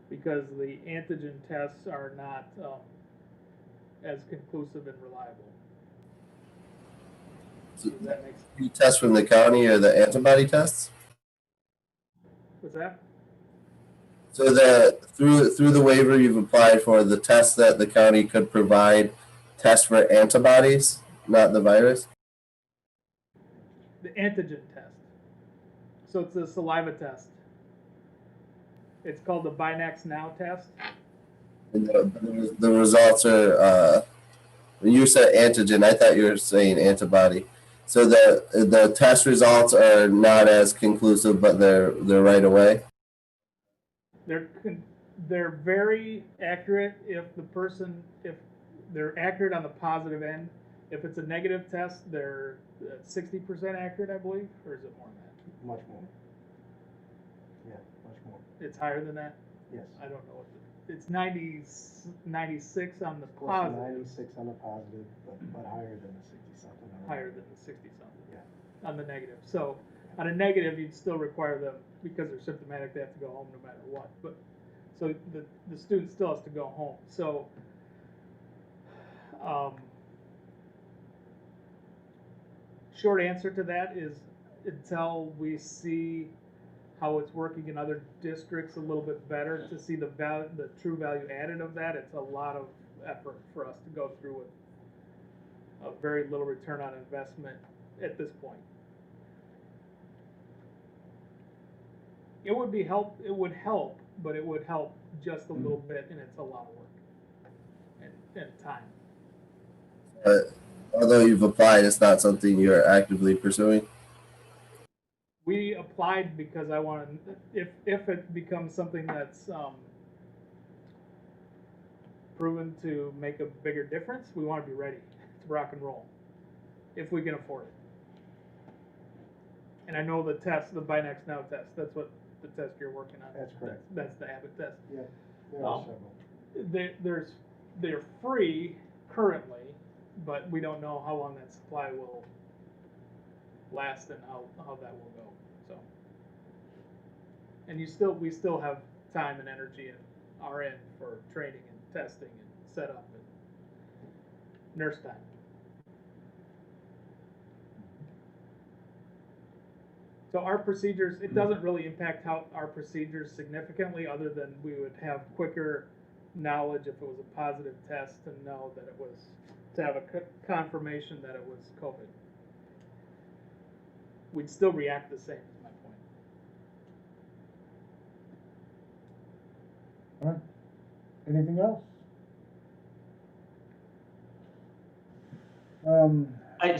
because the antigen tests are not as conclusive and reliable. Does that make sense? You test from the county or the antibody tests? What's that? So through the waiver you've applied for, the test that the county could provide, test for antibodies, not the virus? The antigen test. So it's a saliva test. It's called the Binax Now test. And the results are, when you said antigen, I thought you were saying antibody. So the test results are not as conclusive, but they're right away. They're very accurate if they're accurate on the positive end. If it's a negative test, they're 60% accurate, I believe, or is it more than that? Much more. Yeah, much more. It's higher than that? Yes. I don't know. It's 96 on the Close to positive. 96 on the positive, but higher than the 60-something. Higher than the 60-something. Yeah. On the negative. So on a negative, you'd still require them, because they're symptomatic, they have to go home no matter what. But so the student still has to go home. So short answer to that is, until we see how it's working in other districts a little bit better to see the true value added of that, it's a lot of effort for us to go through with a very little return on investment at this point. It would help, but it would help just a little bit, and it's a lot of work and time. But although you've applied, it's not something you're actively pursuing. we applied because I wanted, if it becomes something that's proven to make a bigger difference, we want to be ready to rock and roll if we can afford it. And I know the test, the Buy Next Now test, that's what the test you're working on. That's correct. That's the Abbott test. Yeah, there are Um, several. They're free currently, but we don't know how long that supply will last and how that will go. So, and we still have time and energy in our end for training and testing and setup and nurse time. So our procedures, it doesn't really impact how our procedures significantly, other than we would have quicker knowledge if it was a positive test to know that it was, to have a confirmation that it was COVID. We'd still react the same, is my point. All right. Anything else?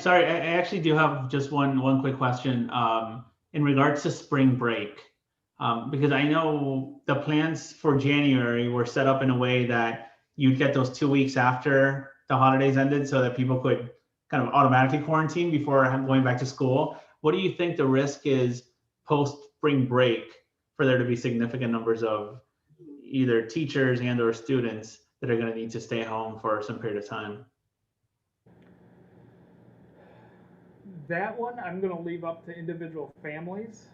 Sorry, I actually do have just one quick question in regards to spring break. Because I know the plans for January were set up in a way that you'd get those 2 weeks after the holidays ended so that people could kind of automatically quarantine before going back to school. What do you think the risk is post spring break for there to be significant numbers of either teachers and or students that are going to need to stay home for some period of time? That one, I'm going to leave up to individual families.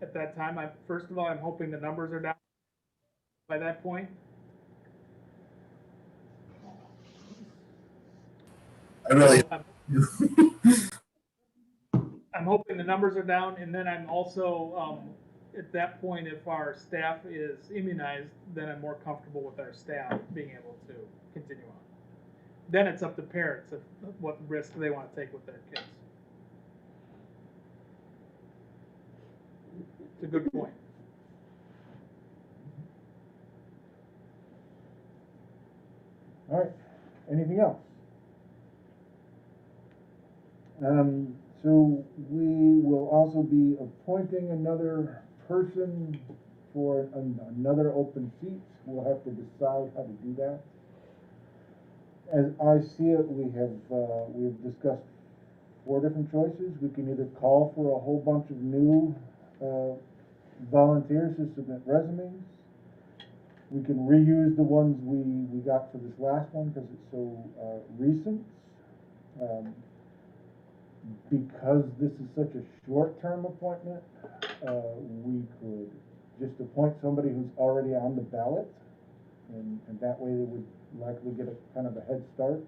At that time, first of all, I'm hoping the numbers are down by that point. I'm hoping the numbers are down, and then I'm also, at that point, if our staff is immunized, then I'm more comfortable with our staff being able to continue on. Then it's up to parents of what risk they want to take with their kids. It's a good point. All right, anything else? So we will also be appointing another person for another open seat. We'll have to decide how to do that. As I see it, we have discussed 4 different choices. We can either call for a whole bunch of new volunteers to submit resumes. We can reuse the ones we got for this last one because it's so recent. Because this is such a short-term appointment, we could just appoint somebody who's already on the ballot, and that way they would likely get a kind of a head start.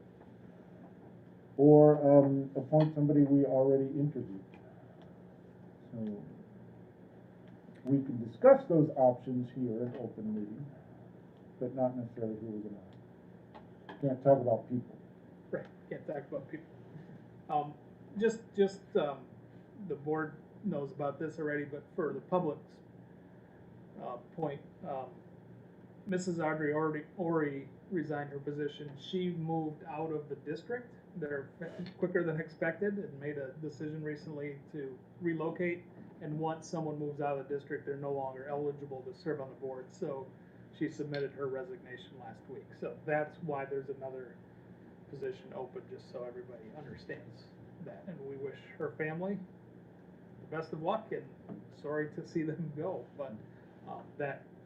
Or appoint somebody we already interviewed. So we can discuss those options here in open meeting, but not necessarily who we're gonna. Can't talk about people. Right, can't talk about people. The board knows about this already, but for the public's point, Mrs. Audrey Ori resigned her position. She moved out of the district quicker than expected and made a decision recently to relocate. And once someone moves out of the district, they're no longer eligible to serve on the board. So she submitted her resignation last week. So that's why there's another position open, just so everybody understands that. And we wish her family the best of luck, and sorry to see them go, but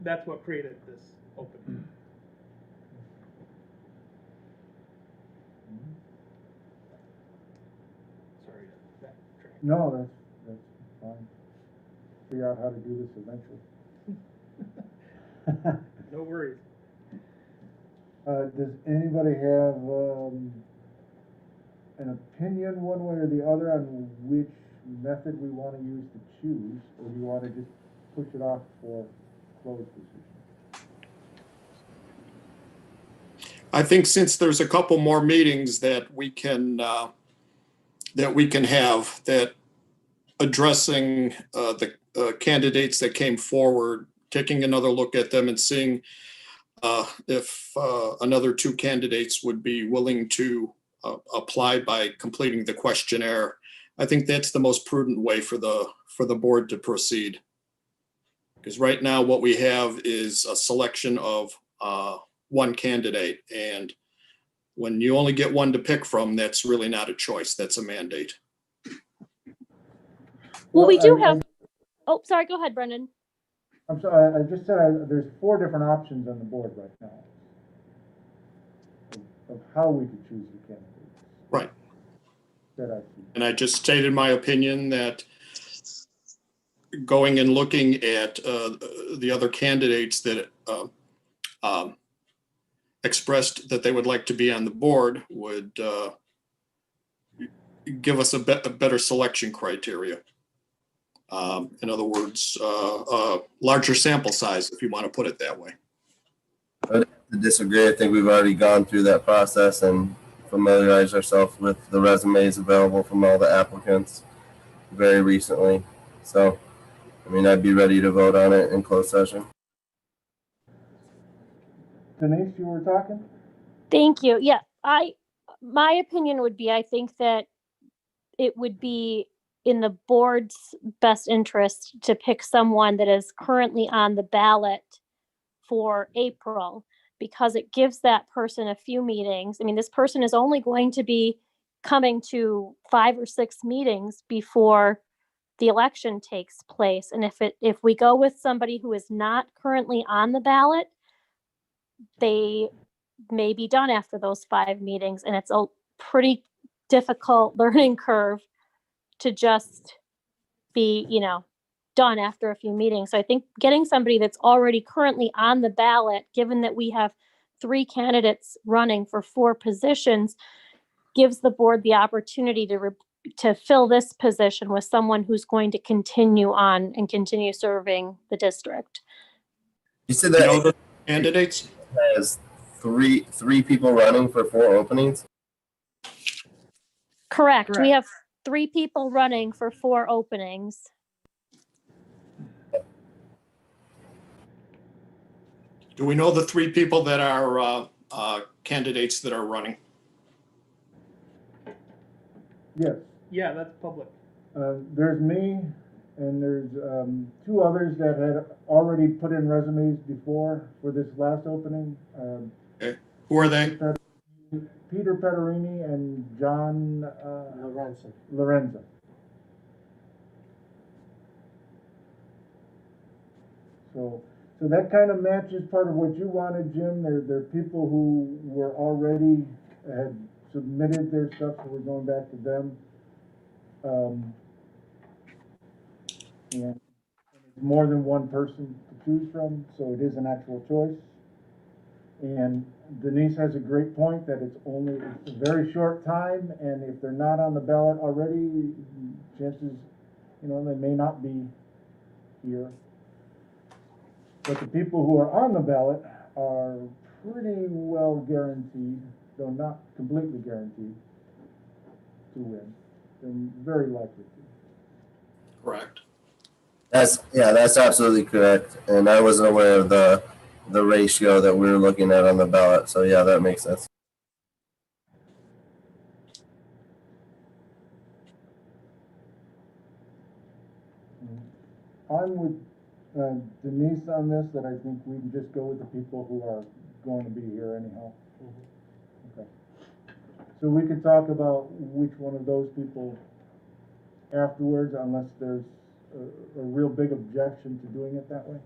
that's what created this opening. Sorry to backtrack. No, that's fine. Figure out how to do this eventually. No worries. Does anybody have an opinion one way or the other on which method we want to use to choose, or do you want to just push it off for closed decision? I think since there's a couple more meetings that we can have that addressing the candidates that came forward, taking another look at them and seeing if another 2 candidates would be willing to apply by completing the questionnaire. I think that's the most prudent way for the board to proceed. Because right now what we have is a selection of one candidate, and when you only get one to pick from, that's really not a choice, that's a mandate. Well, we do I- have, oh, sorry, go ahead, Brendan. I'm sorry, I just said there's 4 different options on the board right now of how we could choose the candidates. Right. That I see. And I just stated my opinion that going and looking at the other candidates that expressed that they would like to be on the board would give us a better selection criteria. In other words, larger sample size, if you want to put it that way. I would have to disagree. I think we've already gone through that process and familiarized ourselves with the resumes available from all the applicants very recently. So, I mean, I'd be ready to vote on it in closed session. Denise, you were talking? Thank you. Yeah, my opinion would be, I think that it would be in the board's best interest to pick someone that is currently on the ballot for April, because it gives that person a few meetings. I mean, this person is only going to be coming to 5 or 6 meetings before the election takes place. And if we go with somebody who is not currently on the ballot, they may be done after those 5 meetings, and it's a pretty difficult learning curve to just be, done after a few meetings. So I think getting somebody that's already currently on the ballot, given that we have 3 candidates running for 4 positions, gives the board the opportunity to fill this position with someone who's going to continue on and continue serving the district. You said You know that the candidates? has three people running for 4 openings. Correct. We Correct. have 3 people running for 4 openings. Do we know the 3 people that are candidates that are running? Yes. Yeah, that's public. There's me, and there's 2 others that had already put in resumes before for this last opening. Who are they? Peter Pederini and John Lorenzen. Lorenzo. So that kind of matches part of what you wanted, Jim. They're people who were already had submitted their stuff, so we're going back to them. And it's more than one person to choose from, so it is an actual choice. And Denise has a great point that it's a very short time, and if they're not on the ballot already, chances, they may not be here. But the people who are on the ballot are pretty well guaranteed, though not completely guaranteed, to win. They're very likely to. Correct. That's absolutely correct. And I wasn't aware of the ratio that we were looking at on the ballot. So yeah, that makes sense. I'm with Denise on this, that I think we can just go with the people who are going to be here anyhow. Okay. So we could talk about which one of those people afterwards, unless there's a real big objection to doing it that way.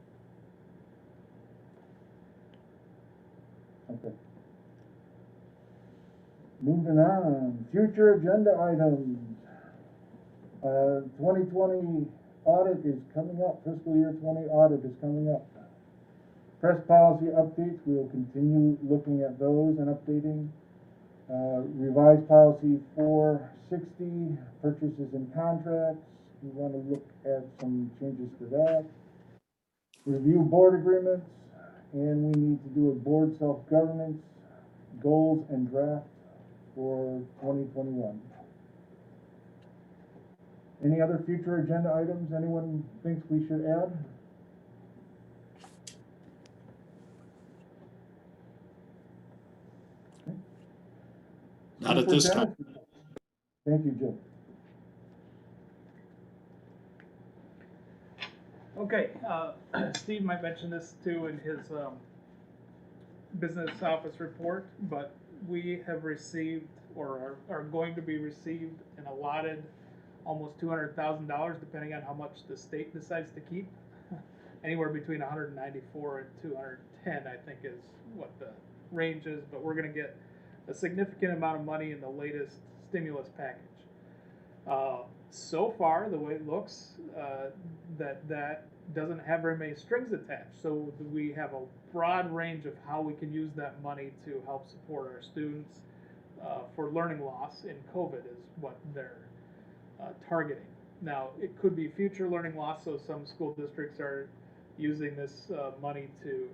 Okay. Moving on, future agenda items. 2020 audit is coming up, fiscal year 20 audit is coming up. Press policy updates, we will continue looking at those and updating. Revised policy 460, purchases and contracts. We want to look at some changes to that. Review board agreements, and we need to do a board self-governance, goals and draft for 2021. Any other future agenda items anyone thinks we should add? Not at this time. Thank you, Jim. Okay, Steve might mention this too in his, business office report, but we have received, or are going to be received and allotted almost $200,000, depending on how much the state decides to keep. Anywhere between 194 and 210, I think, is what the range is, but we're gonna get a significant amount of money in the latest stimulus package. So far, the way it looks, that doesn't have very many strings attached. So we have a broad range of how we can use that money to help support our students for learning loss in COVID is what they're targeting. Now, it could be future learning loss, so some school districts are using this money to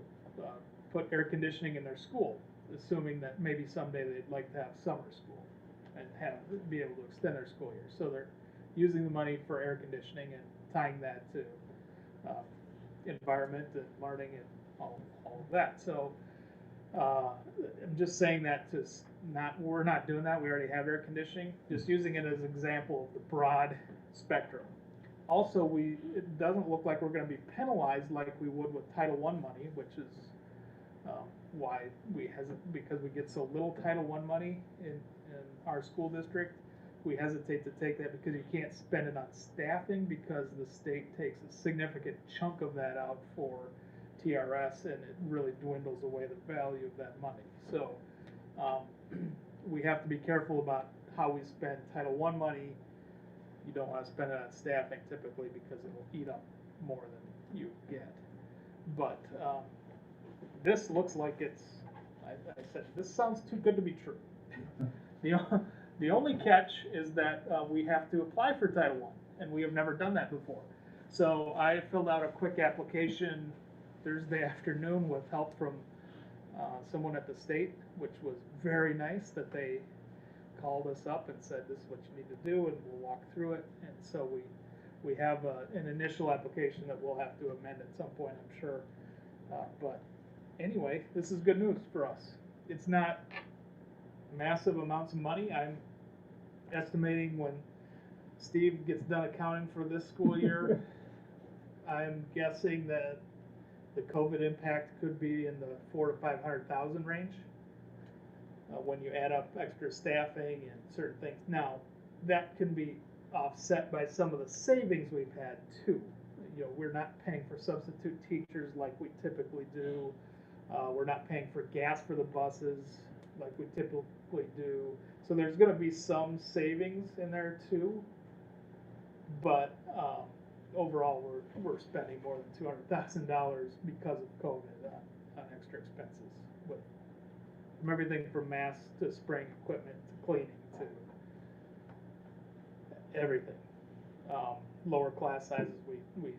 put air conditioning in their school, assuming that maybe someday they'd like to have summer school and be able to extend their school year. So they're using the money for air conditioning and tying that to environment and learning and all of that. So I'm just saying that we're not doing that. We already have air conditioning. Just using it as an example of the broad spectrum. Also, it doesn't look like we're going to be penalized like we would with Title I money, which is why we hesitate, because we get so little Title I money in our school district. We hesitate to take that because you can't spend it on staffing because the state takes a significant chunk of that out for TRS, and it really dwindles away the value of that money. So we have to be careful about how we spend Title I money. You don't want to spend it on staffing typically because it will eat up more than you get. But this looks like it's, I said, this sounds too good to be true. The only catch is that we have to apply for Title I, and we have never done that before. So I filled out a quick application Thursday afternoon with help from someone at the state, which was very nice that they called us up and said, this is what you need to do, and we'll walk through it. And so we have an initial application that we'll have to amend at some point, I'm sure. But anyway, this is good news for us. It's not massive amounts of money. I'm estimating when Steve gets done accounting for this school year, I'm guessing that the COVID impact could be in the 400,000 to 500,000 range when you add up extra staffing and certain things. Now, that can be offset by some of the savings we've had too. You know, we're not paying for substitute teachers like we typically do. We're not paying for gas for the buses like we typically do. So there's going to be some savings in there too. But overall, we're spending more than $200,000 because of COVID on extra expenses, from everything from masks to spraying equipment to cleaning to everything. Lower class sizes, we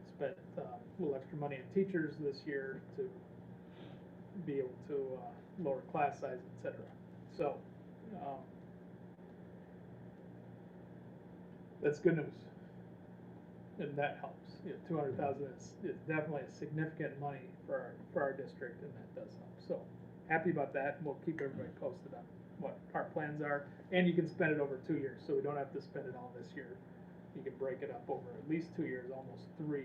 spent a little extra money on teachers this year to be able to lower class size, etc. So that's good news, and that helps. You know, 200,000 is definitely a significant money for our district, and that does help. So happy about that, and we'll keep everybody posted on what our plans are. And you can spend it over 2 years, so we don't have to spend it all this year. You can break it up over at least 2 years, almost 3.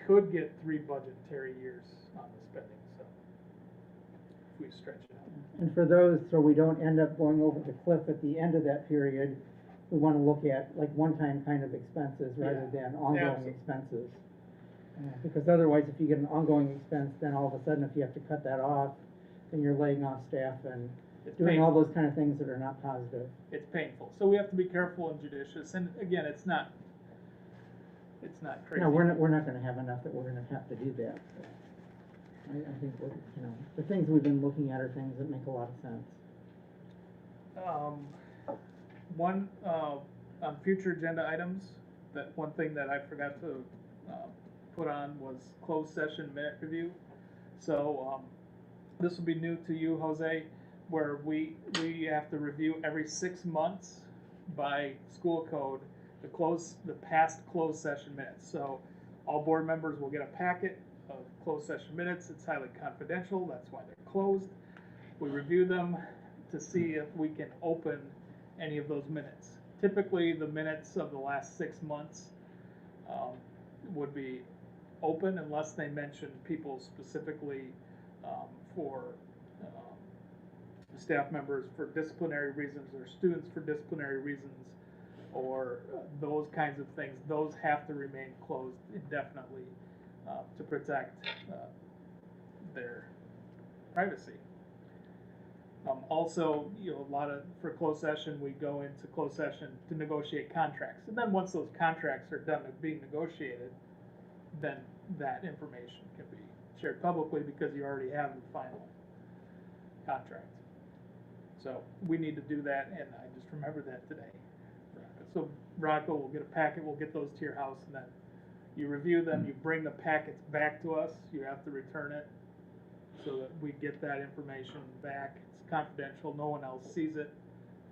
Could get 3 budgetary years on the spending, so if we stretch it out. And for those, so we don't end up going over the cliff at the end of that period, we want to look at like one-time kind of expenses rather than ongoing expenses. Because otherwise, if you get an ongoing expense, then all of a sudden, if you have to cut that off, then you're laying off staff and doing all those kind of things that are not positive. It's painful, so we have to be careful and judicious. And again, it's not crazy. No, we're not going to have enough that we're going to have to do that. I think the things we've been looking at are things that make a lot of sense. One on future agenda items, that one thing that I forgot to put on was closed session minute review. So this will be new to you, Jose, where we have to review every 6 months by school code the past closed session minutes. So all board members will get a packet of closed session minutes. It's highly confidential, that's why they're closed. We review them to see if we can open any of those minutes. Typically, the minutes of the last 6 months, would be open unless they mention people specifically for staff members for disciplinary reasons or students for disciplinary reasons or those kinds of things. Those have to remain closed indefinitely to protect their privacy. Also, for closed session, we go into closed session to negotiate contracts. And then once those contracts are done being negotiated, then that information can be shared publicly because you already have the final contract. So we need to do that, and I just remembered that today. So Veronica will get a packet, we'll get those to your house, and then you review them, you bring the packets back to us, you have to return it so that we get that information back. It's confidential, no one else sees it.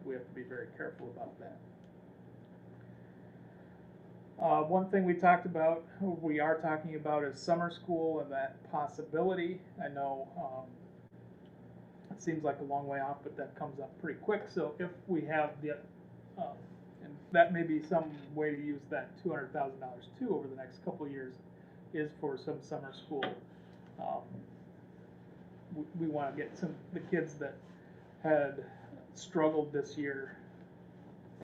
We have to be very careful about that. One thing we are talking about is summer school and that possibility. I know it seems like a long way off, but that comes up pretty quick. So if we have and that may be some way to use that $200,000 too over the next couple of years, is for some summer school. We want to get the kids that had struggled this year,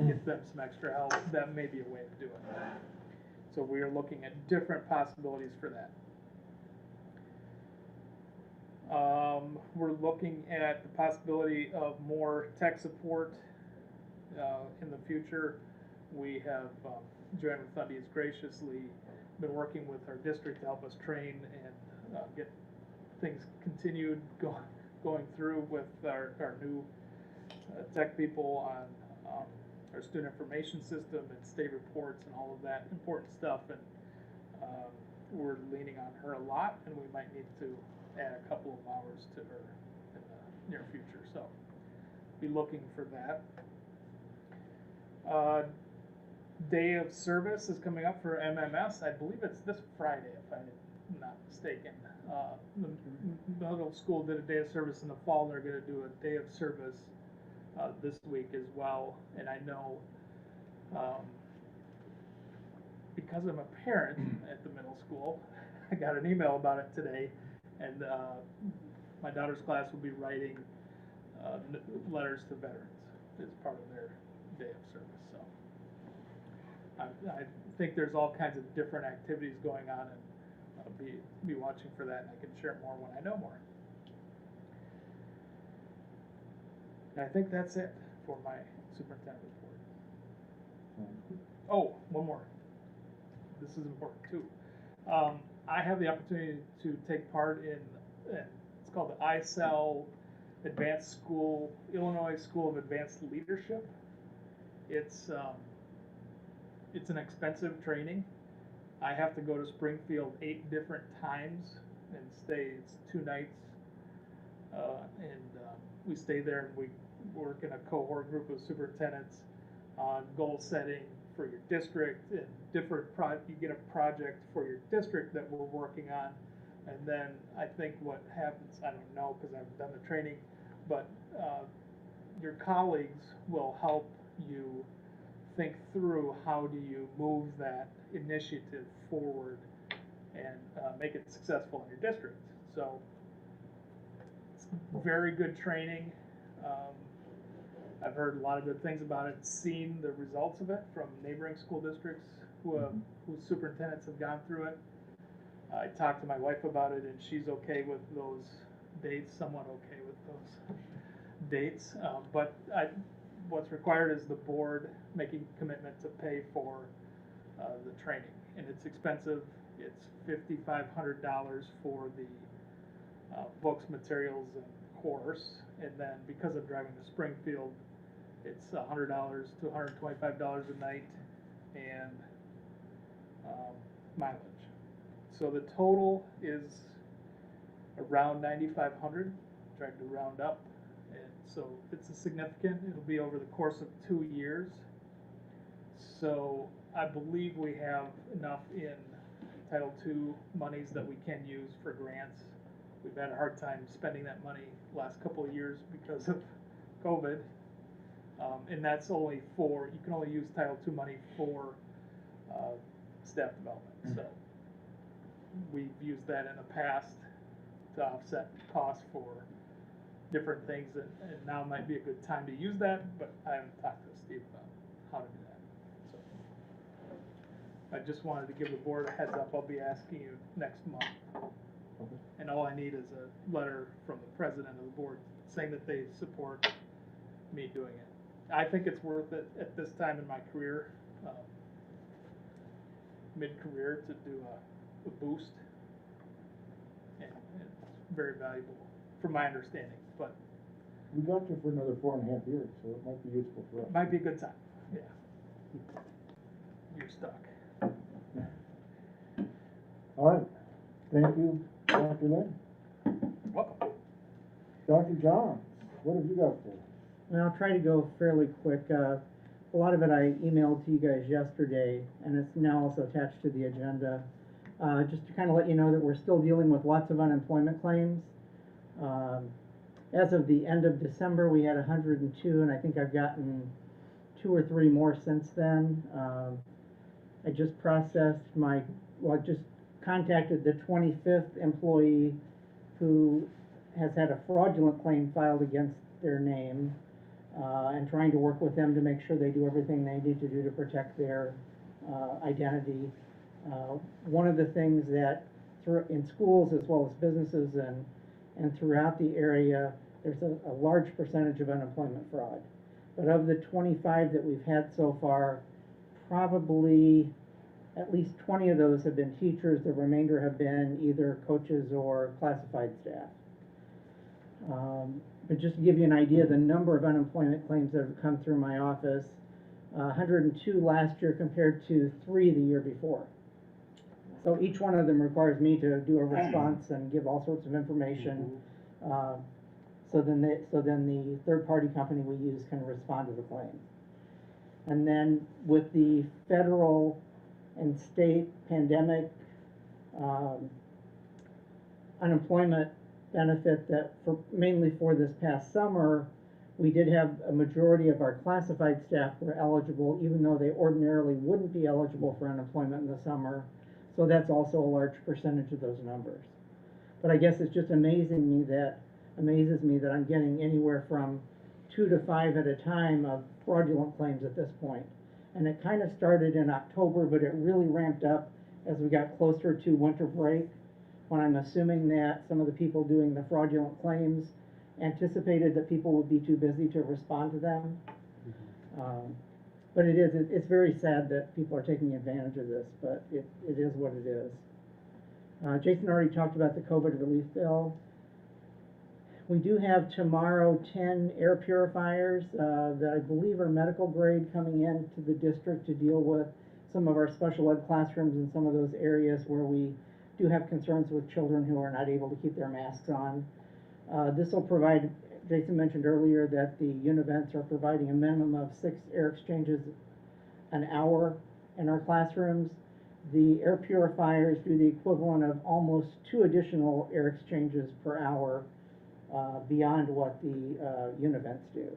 get them some extra help. That may be a way to do it. So we are looking at different possibilities for that. We're looking at the possibility of more tech support in the future. We have, Joanne Rothundi has graciously been working with our district to help us train and get things continued going through with our new tech people on our student information system and state reports and all of that important stuff. And we're leaning on her a lot, and we might need to add a couple of hours to her in the near future. So be looking for that. Day of service is coming up for MMS. I believe it's this Friday, if I'm not mistaken. The middle school did a day of service in the fall. They're going to do a day of service this week as well. And I know because I'm a parent at the middle school, I got an email about it today, and my daughter's class will be writing letters to veterans as part of their day of service. So I think there's all kinds of different activities going on, and I'll be watching for that, and I can share more when I know more. And I think that's it for my superintendent report. Oh, one more. This is important too. I have the opportunity to take part in it's called the ISEL Advanced School, Illinois School of Advanced Leadership. It's an expensive training. I have to go to Springfield 8 different times and stay. It's 2 nights, and we stay there and we work in a cohort group of superintendents on goal setting for your district and different you get a project for your district that we're working on, and then I think what happens, I don't know because I haven't done the training, but your colleagues will help you think through how do you move that initiative forward and make it successful in your district. So it's very good training. I've heard a lot of good things about it, seen the results of it from neighboring school districts whose superintendents have gone through it. I talked to my wife about it, and she's okay with those dates, somewhat okay with those dates. But what's required is the board making a commitment to pay for the training, and it's expensive. It's $5,500 for the books, materials, and course, and then because I'm driving to Springfield, it's $100 to $125 a night and mileage. So the total is around $9,500. Tried to round up, and so it's a significant. It'll be over the course of 2 years. So I believe we have enough in Title II monies that we can use for grants. We've had a hard time spending that money the last couple of years because of COVID. And that's only you can only use Title II money for staff development, so. We've used that in the past to offset costs for different things, and now might be a good time to use that, but I haven't talked to Steve about how to do that, so. I just wanted to give the board a heads up, I'll be asking you next month. And all I need is a letter from the president of the board saying that they support me doing it. I think it's worth it at this time in my career, mid-career, to do a boost. And it's very valuable, from my understanding, but We got you for another 4.5 years, so it might be useful for us. it might be a good time, yeah. You're stuck. All right, thank you, Dr. Lynn. Welcome. Dr. Johns, what have you got for us? And I'll try to go fairly quick. A lot of it I emailed to you guys yesterday, and it's now also attached to the agenda. Just to kind of let you know that we're still dealing with lots of unemployment claims. As of the end of December, we had 102, and I think I've gotten 2 or 3 more since then. I just processed I just contacted the 25th employee who has had a fraudulent claim filed against their name, and trying to work with them to make sure they do everything they need to do to protect their identity. One of the things that in schools as well as businesses and throughout the area, there's a large percentage of unemployment fraud. But of the 25 that we've had so far, probably at least 20 of those have been teachers. The remainder have been either coaches or classified staff. But just to give you an idea, the number of unemployment claims that have come through my office, 102 last year compared to 3 the year before. So each one of them requires me to do a response and give all sorts of information. So then the third-party company we use can respond to the claim. And then with the federal and state pandemic unemployment benefit that mainly for this past summer, we did have a majority of our classified staff were eligible, even though they ordinarily wouldn't be eligible for unemployment in the summer. So that's also a large percentage of those numbers. But I guess it's just amazes me that I'm getting anywhere from 2 to 5 at a time of fraudulent claims at this point. And it kind of started in October, but it really ramped up as we got closer to winter break, when I'm assuming that some of the people doing the fraudulent claims anticipated that people would be too busy to respond to them. But it's very sad that people are taking advantage of this, but it is what it is. Jason already talked about the COVID relief bill. We do have tomorrow 10 air purifiers that I believe are medical grade coming into the district to deal with some of our special ed classrooms in some of those areas where we do have concerns with children who are not able to keep their masks on. This will provide, Jason mentioned earlier that the Univents are providing a minimum of 6 air exchanges an hour in our classrooms. The air purifiers do the equivalent of almost 2 additional air exchanges per hour beyond what the Univents do.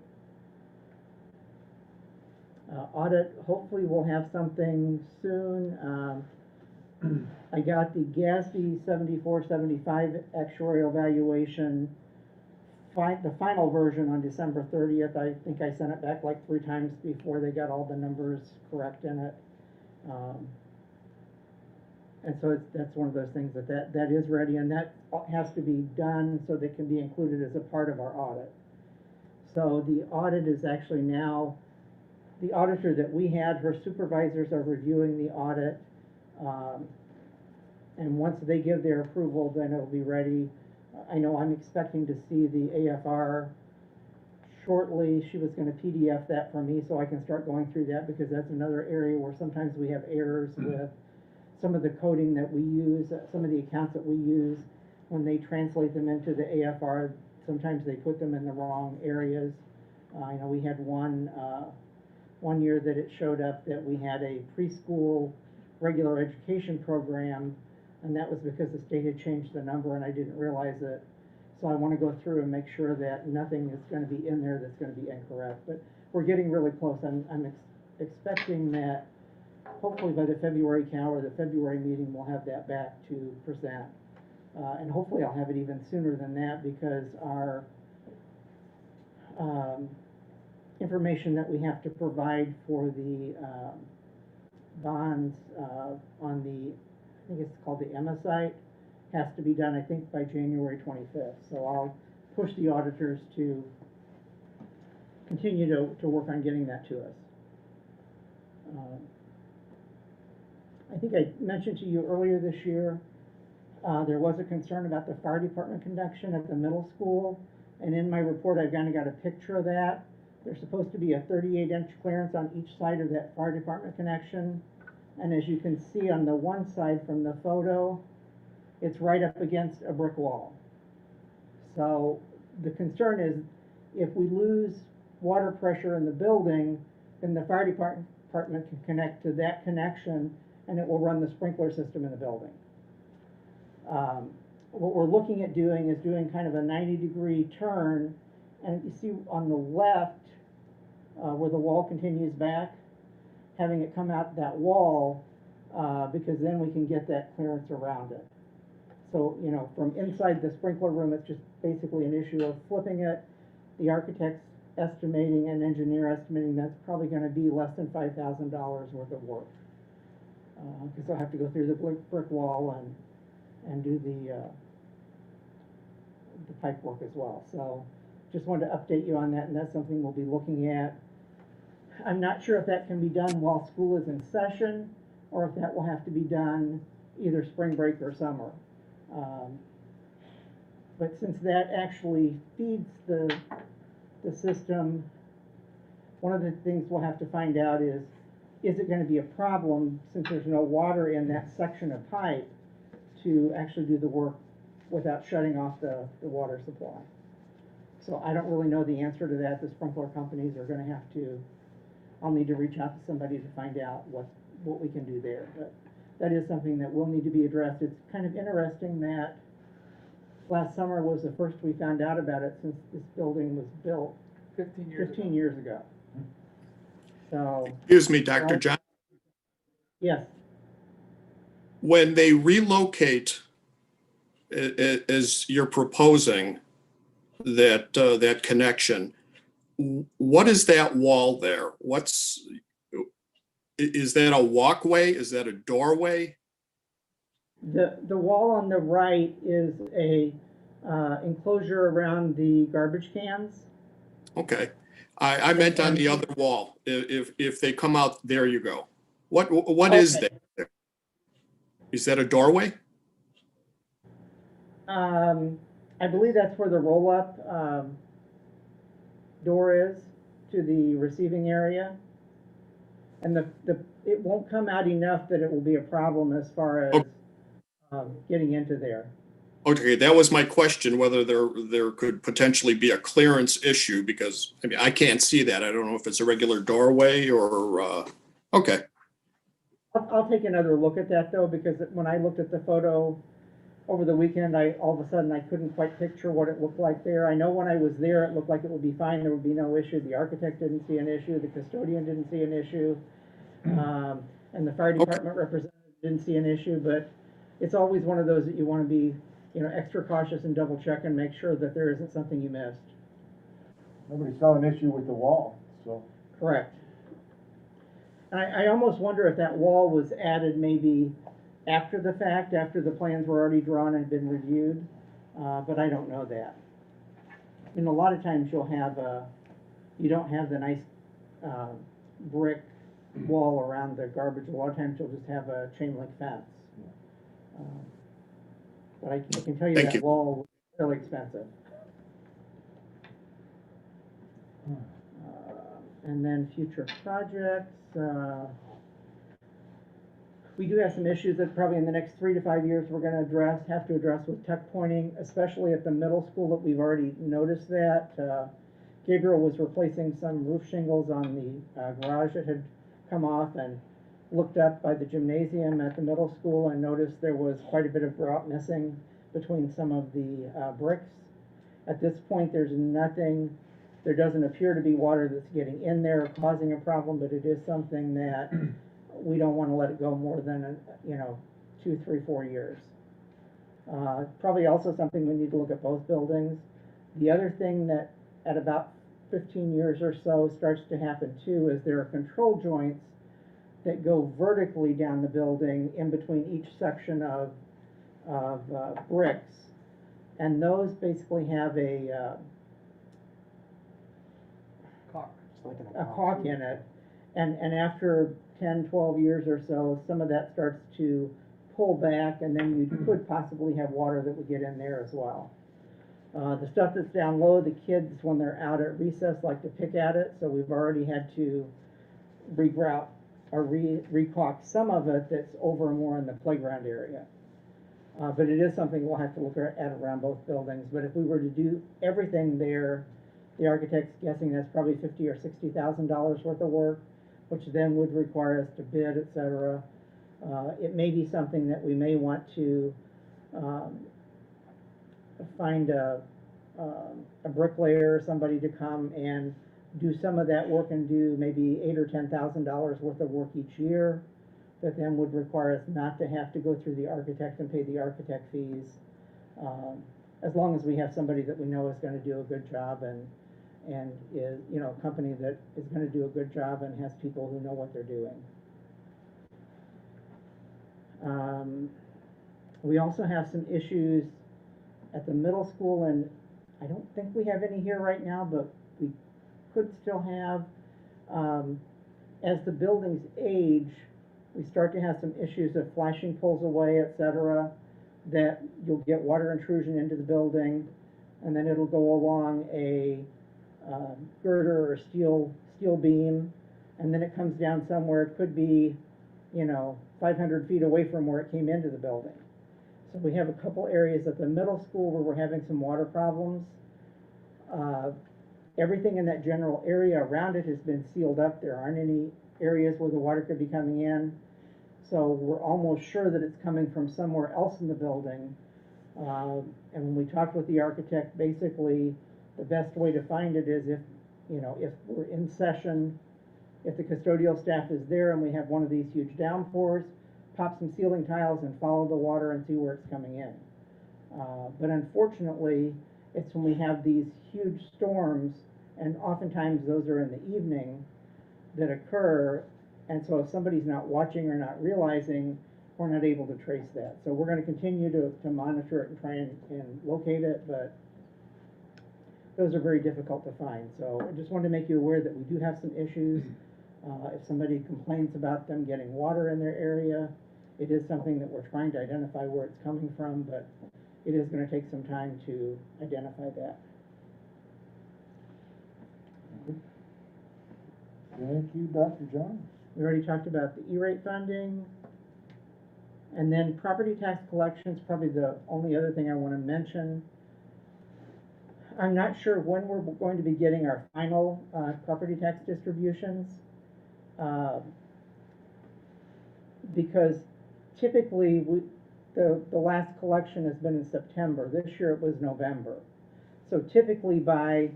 Audit, hopefully we'll have something soon. I got the GASB 7475 actuarial valuation, the final version on December 30th. I think I sent it back like 3 times before they got all the numbers correct in it. And so that's one of those things that is ready, and that has to be done so that it can be included as a part of our audit. So the audit is actually now, the auditor that we had, her supervisors are reviewing the audit. And once they give their approval, then it'll be ready. I know I'm expecting to see the AFR shortly. She was going to PDF that for me so I can start going through that, because that's another area where sometimes we have errors with some of the coding that we use, some of the accounts that we use. When they translate them into the AFR, sometimes they put them in the wrong areas. I know we had one year that it showed up that we had a preschool regular education program, and that was because the state had changed the number and I didn't realize it. So I want to go through and make sure that nothing is going to be in there that's going to be incorrect. But we're getting really close. I'm expecting that hopefully by the February or the February meeting, we'll have that back to present. And hopefully I'll have it even sooner than that, because our information that we have to provide for the bonds on the, I think it's called the Emma site, has to be done, I think, by January 25th. So I'll push the auditors to continue to work on getting that to us. I think I mentioned to you earlier this year, there was a concern about the fire department connection at the middle school. And in my report, I've kind of got a picture of that. There's supposed to be a 38-inch clearance on each side of that fire department connection. And as you can see on the one side from the photo, it's right up against a brick wall. So the concern is, if we lose water pressure in the building, then the fire department can connect to that connection, and it will run the sprinkler system in the building. What we're looking at doing is doing kind of a 90-degree turn, and you see on the left where the wall continues back, having it come out that wall, because then we can get that clearance around it. So, you know, from inside the sprinkler room, it's just basically an issue of flipping it. The architect's estimating and engineer estimating that's probably going to be less than $5,000 worth of work, because I'll have to go through the brick wall and do the pipe work as well. So just wanted to update you on that, and that's something we'll be looking at. I'm not sure if that can be done while school is in session, or if that will have to be done either spring break or summer. But since that actually feeds the system, one of the things we'll have to find out is it going to be a problem, since there's no water in that section of pipe, to actually do the work without shutting off the water supply. So I don't really know the answer to that. The sprinkler companies are going to have to, I'll need to reach out to somebody to find out what we can do there. But that is something that will need to be addressed. It's kind of interesting that last summer was the first we found out about it, since this building was built 15 years 15 years ago. So, Excuse me, Dr. John. yes. When they relocate, as you're proposing, that connection, what is that wall there? Is that a walkway? Is that a doorway? The wall on the right is a enclosure around the garbage cans. Okay. I meant on the other wall. If they come out, there you go. What is that? Is that a doorway? I believe that's where the roll-up door is to the receiving area. And it won't come out enough that it will be a problem as far as getting into there. Okay, that was my question, whether there could potentially be a clearance issue, because I mean, I can't see that. I don't know if it's a regular doorway or, okay. I'll take another look at that, though, because when I looked at the photo over the weekend, all of a sudden I couldn't quite picture what it looked like there. I know when I was there, it looked like it would be fine. There would be no issue. The architect didn't see an issue. The custodian didn't see an issue. And the fire department representative didn't see an issue. But it's always one of those that you want to be, extra cautious and double check and make sure that there isn't something you missed. Nobody saw an issue with the wall, so. Correct. And I almost wonder if that wall was added maybe after the fact, after the plans were already drawn and been reviewed, but I don't know that. I mean, a lot of times you don't have the nice brick wall around the garbage. A lot of times you'll just have a chain link fence. But I can tell you Thank that you. wall was fairly expensive. And then future projects. We do have some issues that probably in the next 3 to 5 years we're going to have to address with tuck pointing, especially at the middle school. That we've already noticed that. Gabriel was replacing some roof shingles on the garage that had come off, and looked up by the gymnasium at the middle school and noticed there was quite a bit of grout missing between some of the bricks. At this point, there's nothing. There doesn't appear to be water that's getting in there causing a problem, but it is something that we don't wanna let it go more than, 2, 3, 4 years. Probably also something we need to look at both buildings. The other thing that at about 15 years or so starts to happen too is there are control joints that go vertically down the building in between each section of bricks. And those basically have a Caulk. It's like an a caulk in it. And after 10, 12 years or so, some of that starts to pull back, and then you could possibly have water that would get in there as well. The stuff that's down low, the kids, when they're out at recess, like to pick at it, so we've already had to regrout or re-caulk some of it that's over more in the playground area. But it is something we'll have to look at around both buildings. But if we were to do everything there, the architect's guessing that's probably $50,000 or $60,000 worth of work, which then would require us to bid, et cetera. It may be something that we may want to find a bricklayer or somebody to come and do some of that work and do maybe $8,000 or $10,000 worth of work each year. That then would require us not to have to go through the architect and pay the architect fees, as long as we have somebody that we know is going to do a good job and is, a company that is going to do a good job and has people who know what they're doing. We also have some issues at the middle school, and I don't think we have any here right now, but we could still have. As the buildings age, we start to have some issues of flashing poles away, et cetera, that you'll get water intrusion into the building, and then it'll go along a girder or steel beam, and then it comes down somewhere. It could be, 500 feet away from where it came into the building. So we have a couple areas at the middle school where we're having some water problems. Everything in that general area around it has been sealed up. There aren't any areas where the water could be coming in. So we're almost sure that it's coming from somewhere else in the building. And when we talked with the architect, basically the best way to find it is if we're in session, if the custodial staff is there and we have one of these huge downpours, pop some ceiling tiles and follow the water and see where it's coming in. But unfortunately, it's when we have these huge storms, and oftentimes those are in the evening, that occur. And so if somebody's not watching or not realizing, we're not able to trace that. So we're going to continue to monitor it and try and locate it, but those are very difficult to find. So I just wanted to make you aware that we do have some issues. If somebody complains about them getting water in their area, it is something that we're trying to identify where it's coming from, but it is going to take some time to identify that. Thank you, Dr. John. We already talked about the E-rate funding. And then property tax collections, probably the only other thing I want to mention. I'm not sure when we're going to be getting our final property tax distributions. Because typically the last collection has been in September. This year it was November. So typically by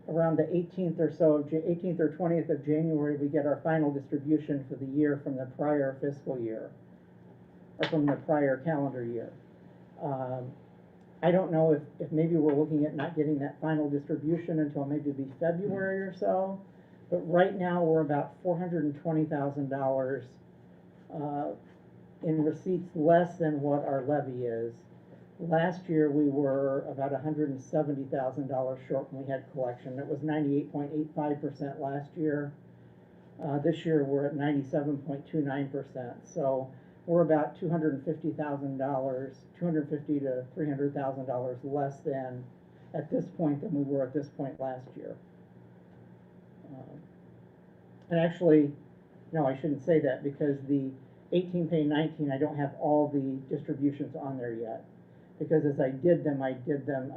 around the 18th or 20th of January, we get our final distribution for the year from the prior fiscal year, or from the prior calendar year. I don't know if maybe we're looking at not getting that final distribution until maybe February or so, but right now we're about $420,000 in receipts less than what our levy is. Last year we were about $170,000 short when we had collection. It was 98.85% last year. This year we're at 97.29%. So we're about $250,000, $250,000 to $300,000 less than at this point than we were at this point last year. And actually, no, I shouldn't say that, because the 18 pay 19, I don't have all the distributions on there yet, because as I did them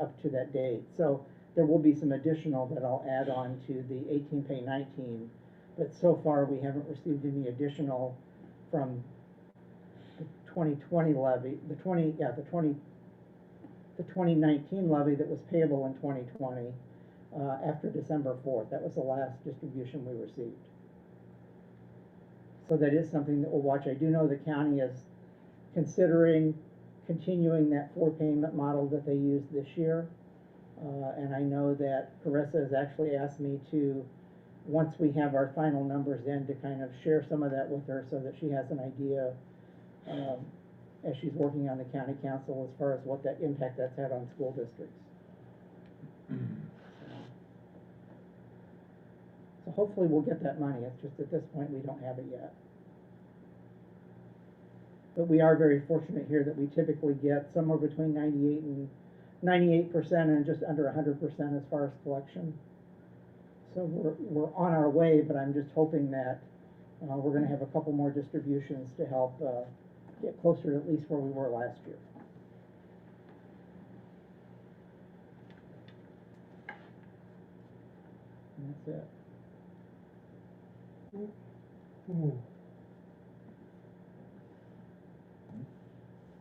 up to that date. So there will be some additional that I'll add on to the 18 pay 19, but so far we haven't received any additional from the 2020 levy, the 2019 levy that was payable in 2020 after December 4th. That was the last distribution we received. So that is something that we'll watch. I do know the county is considering continuing that 4-payment model that they used this year. And I know that Carissa has actually asked me to, once we have our final numbers in, to kind of share some of that with her so that she has an idea as she's working on the county council as far as what that impact that's had on school districts. So hopefully we'll get that money. It's just at this point we don't have it yet. But we are very fortunate here that we typically get somewhere between 98% and just under 100% as far as collection. So we're on our way, but I'm just hoping that we're going to have a couple more distributions to help get closer to at least where we were last year. And that's it.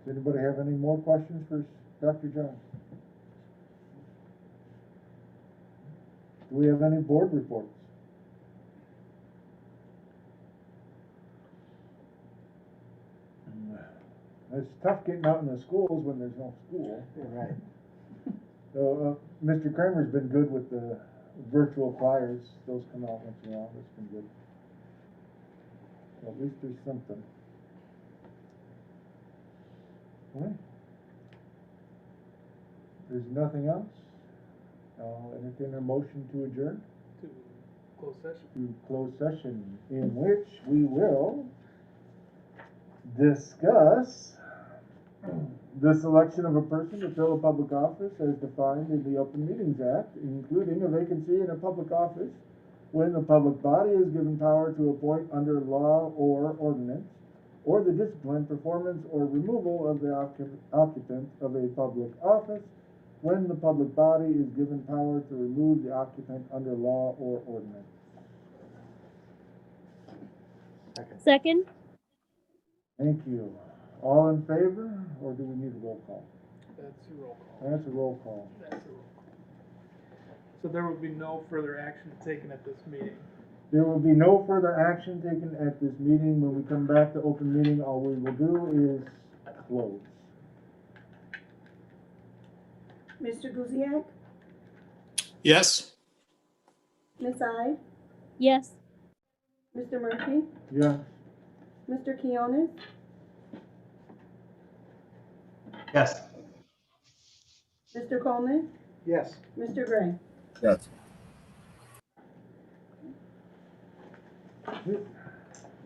Does anybody have any more questions for Dr. John? Do we have any board reports? It's tough getting out in the schools when there's no school. Right. So, Mr. Kramer's been good with the virtual flyers. Those come out once in a while. That's been good. So at least there's something. All right. There's nothing else. I'll entertain a motion to adjourn To close session. to closed session, in which we will discuss the selection of a person to fill a public office as defined in the Open Meetings Act, including a vacancy in a public office when the public body is given power to appoint under law or ordinance, or the discipline, performance, or removal of the occupant of a public office when the public body is given power to remove the occupant under law or ordinance. Second? Thank you. All in favor, or do we need a roll call? That's a roll call. That's a roll call. That's a roll call. So there will be no further action taken at this meeting. There will be no further action taken at this meeting. When we come back to open meeting, all we will do is close. Mr. Guziak? Yes? Ms. Ives? Yes. Mr. Murphy? Yes. Mr. Keonis? Yes. Mr. Coleman? Yes. Mr. Gray? Yes. Good.